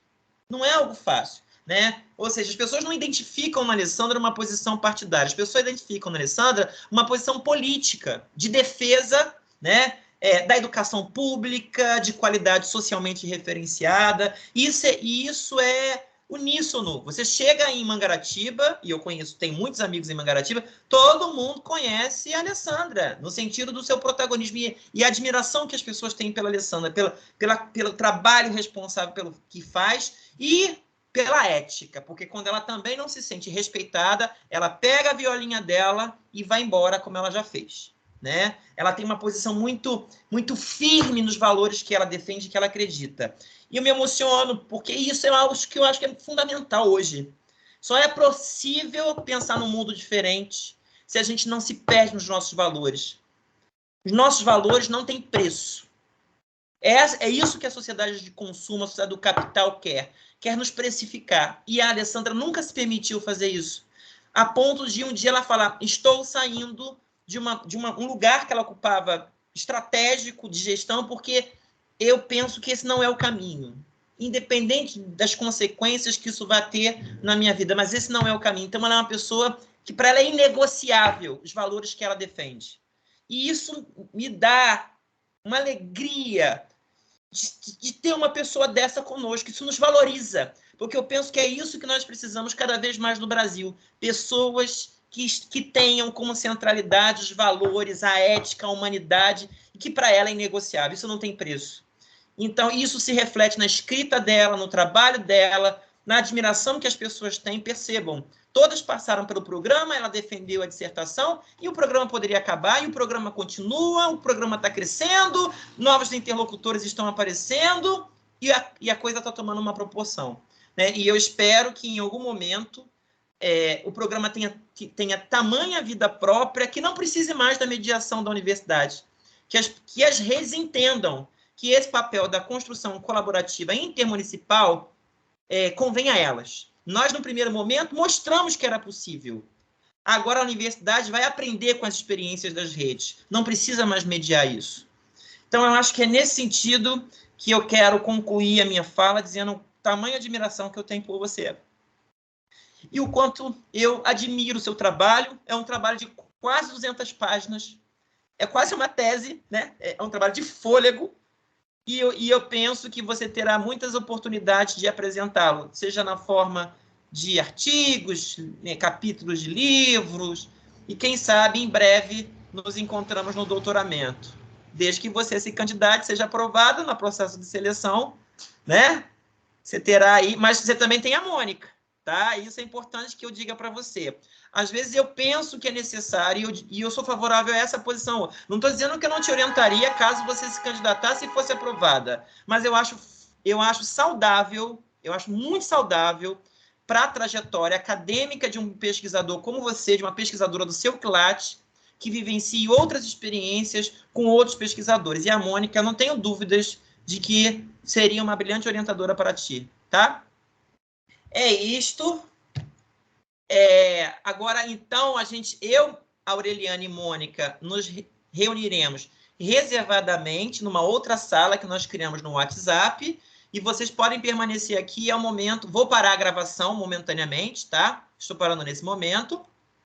Não é algo fácil, né? Ou seja, as pessoas não identificam na Alessandra uma posição partidária. As pessoas identificam na Alessandra uma posição política, de defesa, né, da educação pública, de qualidade socialmente referenciada. Isso é uníssono. Você chega em Mangaratiba, e eu conheço, tem muitos amigos em Mangaratiba, todo mundo conhece a Alessandra, no sentido do seu protagonismo e a admiração que as pessoas têm pela Alessandra, pelo trabalho responsável pelo que faz e pela ética, porque quando ela também não se sente respeitada, ela pega a violinha dela e vai embora, como ela já fez. Né? Ela tem uma posição muito, muito firme nos valores que ela defende, que ela acredita. E eu me emociono, porque isso é algo que eu acho que é fundamental hoje. Só é possível pensar num mundo diferente se a gente não se perde nos nossos valores. Os nossos valores não têm preço. É isso que a sociedade de consumo, a sociedade do capital quer nos precificar. E a Alessandra nunca se permitiu fazer isso, a ponto de um dia ela falar, estou saindo de um lugar que ela ocupava estratégico de gestão, porque eu penso que esse não é o caminho, independente das consequências que isso vai ter na minha vida, mas esse não é o caminho. Então, ela é uma pessoa que, para ela, é inegociável os valores que ela defende. E isso me dá uma alegria de ter uma pessoa dessa conosco. Isso nos valoriza, porque eu penso que é isso que nós precisamos cada vez mais no Brasil. Pessoas que tenham como centralidade os valores, a ética, a humanidade, e que para ela é inegociável. Isso não tem preço. Então, isso se reflete na escrita dela, no trabalho dela, na admiração que as pessoas têm. Percebam, todas passaram pelo programa, ela defendeu a dissertação, e o programa poderia acabar, e o programa continua, o programa está crescendo, novos interlocutores estão aparecendo, e a coisa está tomando uma proporção. Né? E eu espero que, em algum momento, o programa tenha tamanha vida própria, que não precise mais da mediação da universidade, que as redes entendam que esse papel da construção colaborativa intermunicipal convém a elas. Nós, no primeiro momento, mostramos que era possível. Agora a universidade vai aprender com as experiências das redes. Não precisa mais mediar isso. Então, eu acho que é nesse sentido que eu quero concluir a minha fala, dizendo o tamanho de admiração que eu tenho por você. E o quanto eu admiro o seu trabalho. É um trabalho de quase 200 páginas. É quase uma tese, né? É um trabalho de fôlego. E eu penso que você terá muitas oportunidades de apresentá-lo, seja na forma de artigos, capítulos de livros, e quem sabe, em breve, nos encontramos no doutoramento. Desde que você se candidate, seja aprovado no processo de seleção, né? Você terá aí, mas você também tem a Mônica. Tá? Isso é importante que eu diga para você. Às vezes eu penso que é necessário, e eu sou favorável a essa posição. Não estou dizendo que eu não te orientaria caso você se candidatasse e fosse aprovada, mas eu acho saudável, eu acho muito saudável para a trajetória acadêmica de um pesquisador como você, de uma pesquisadora do seu CLAT, que vivencie outras experiências com outros pesquisadores. E a Mônica, eu não tenho dúvidas de que seria uma brilhante orientadora para ti, tá? É isto. Agora, então, eu, Aureliane e Mônica, nos reuniremos reservadamente numa outra sala que nós criamos no WhatsApp, e vocês podem permanecer aqui ao momento. Vou parar a gravação momentaneamente, tá? Estou parando nesse momento.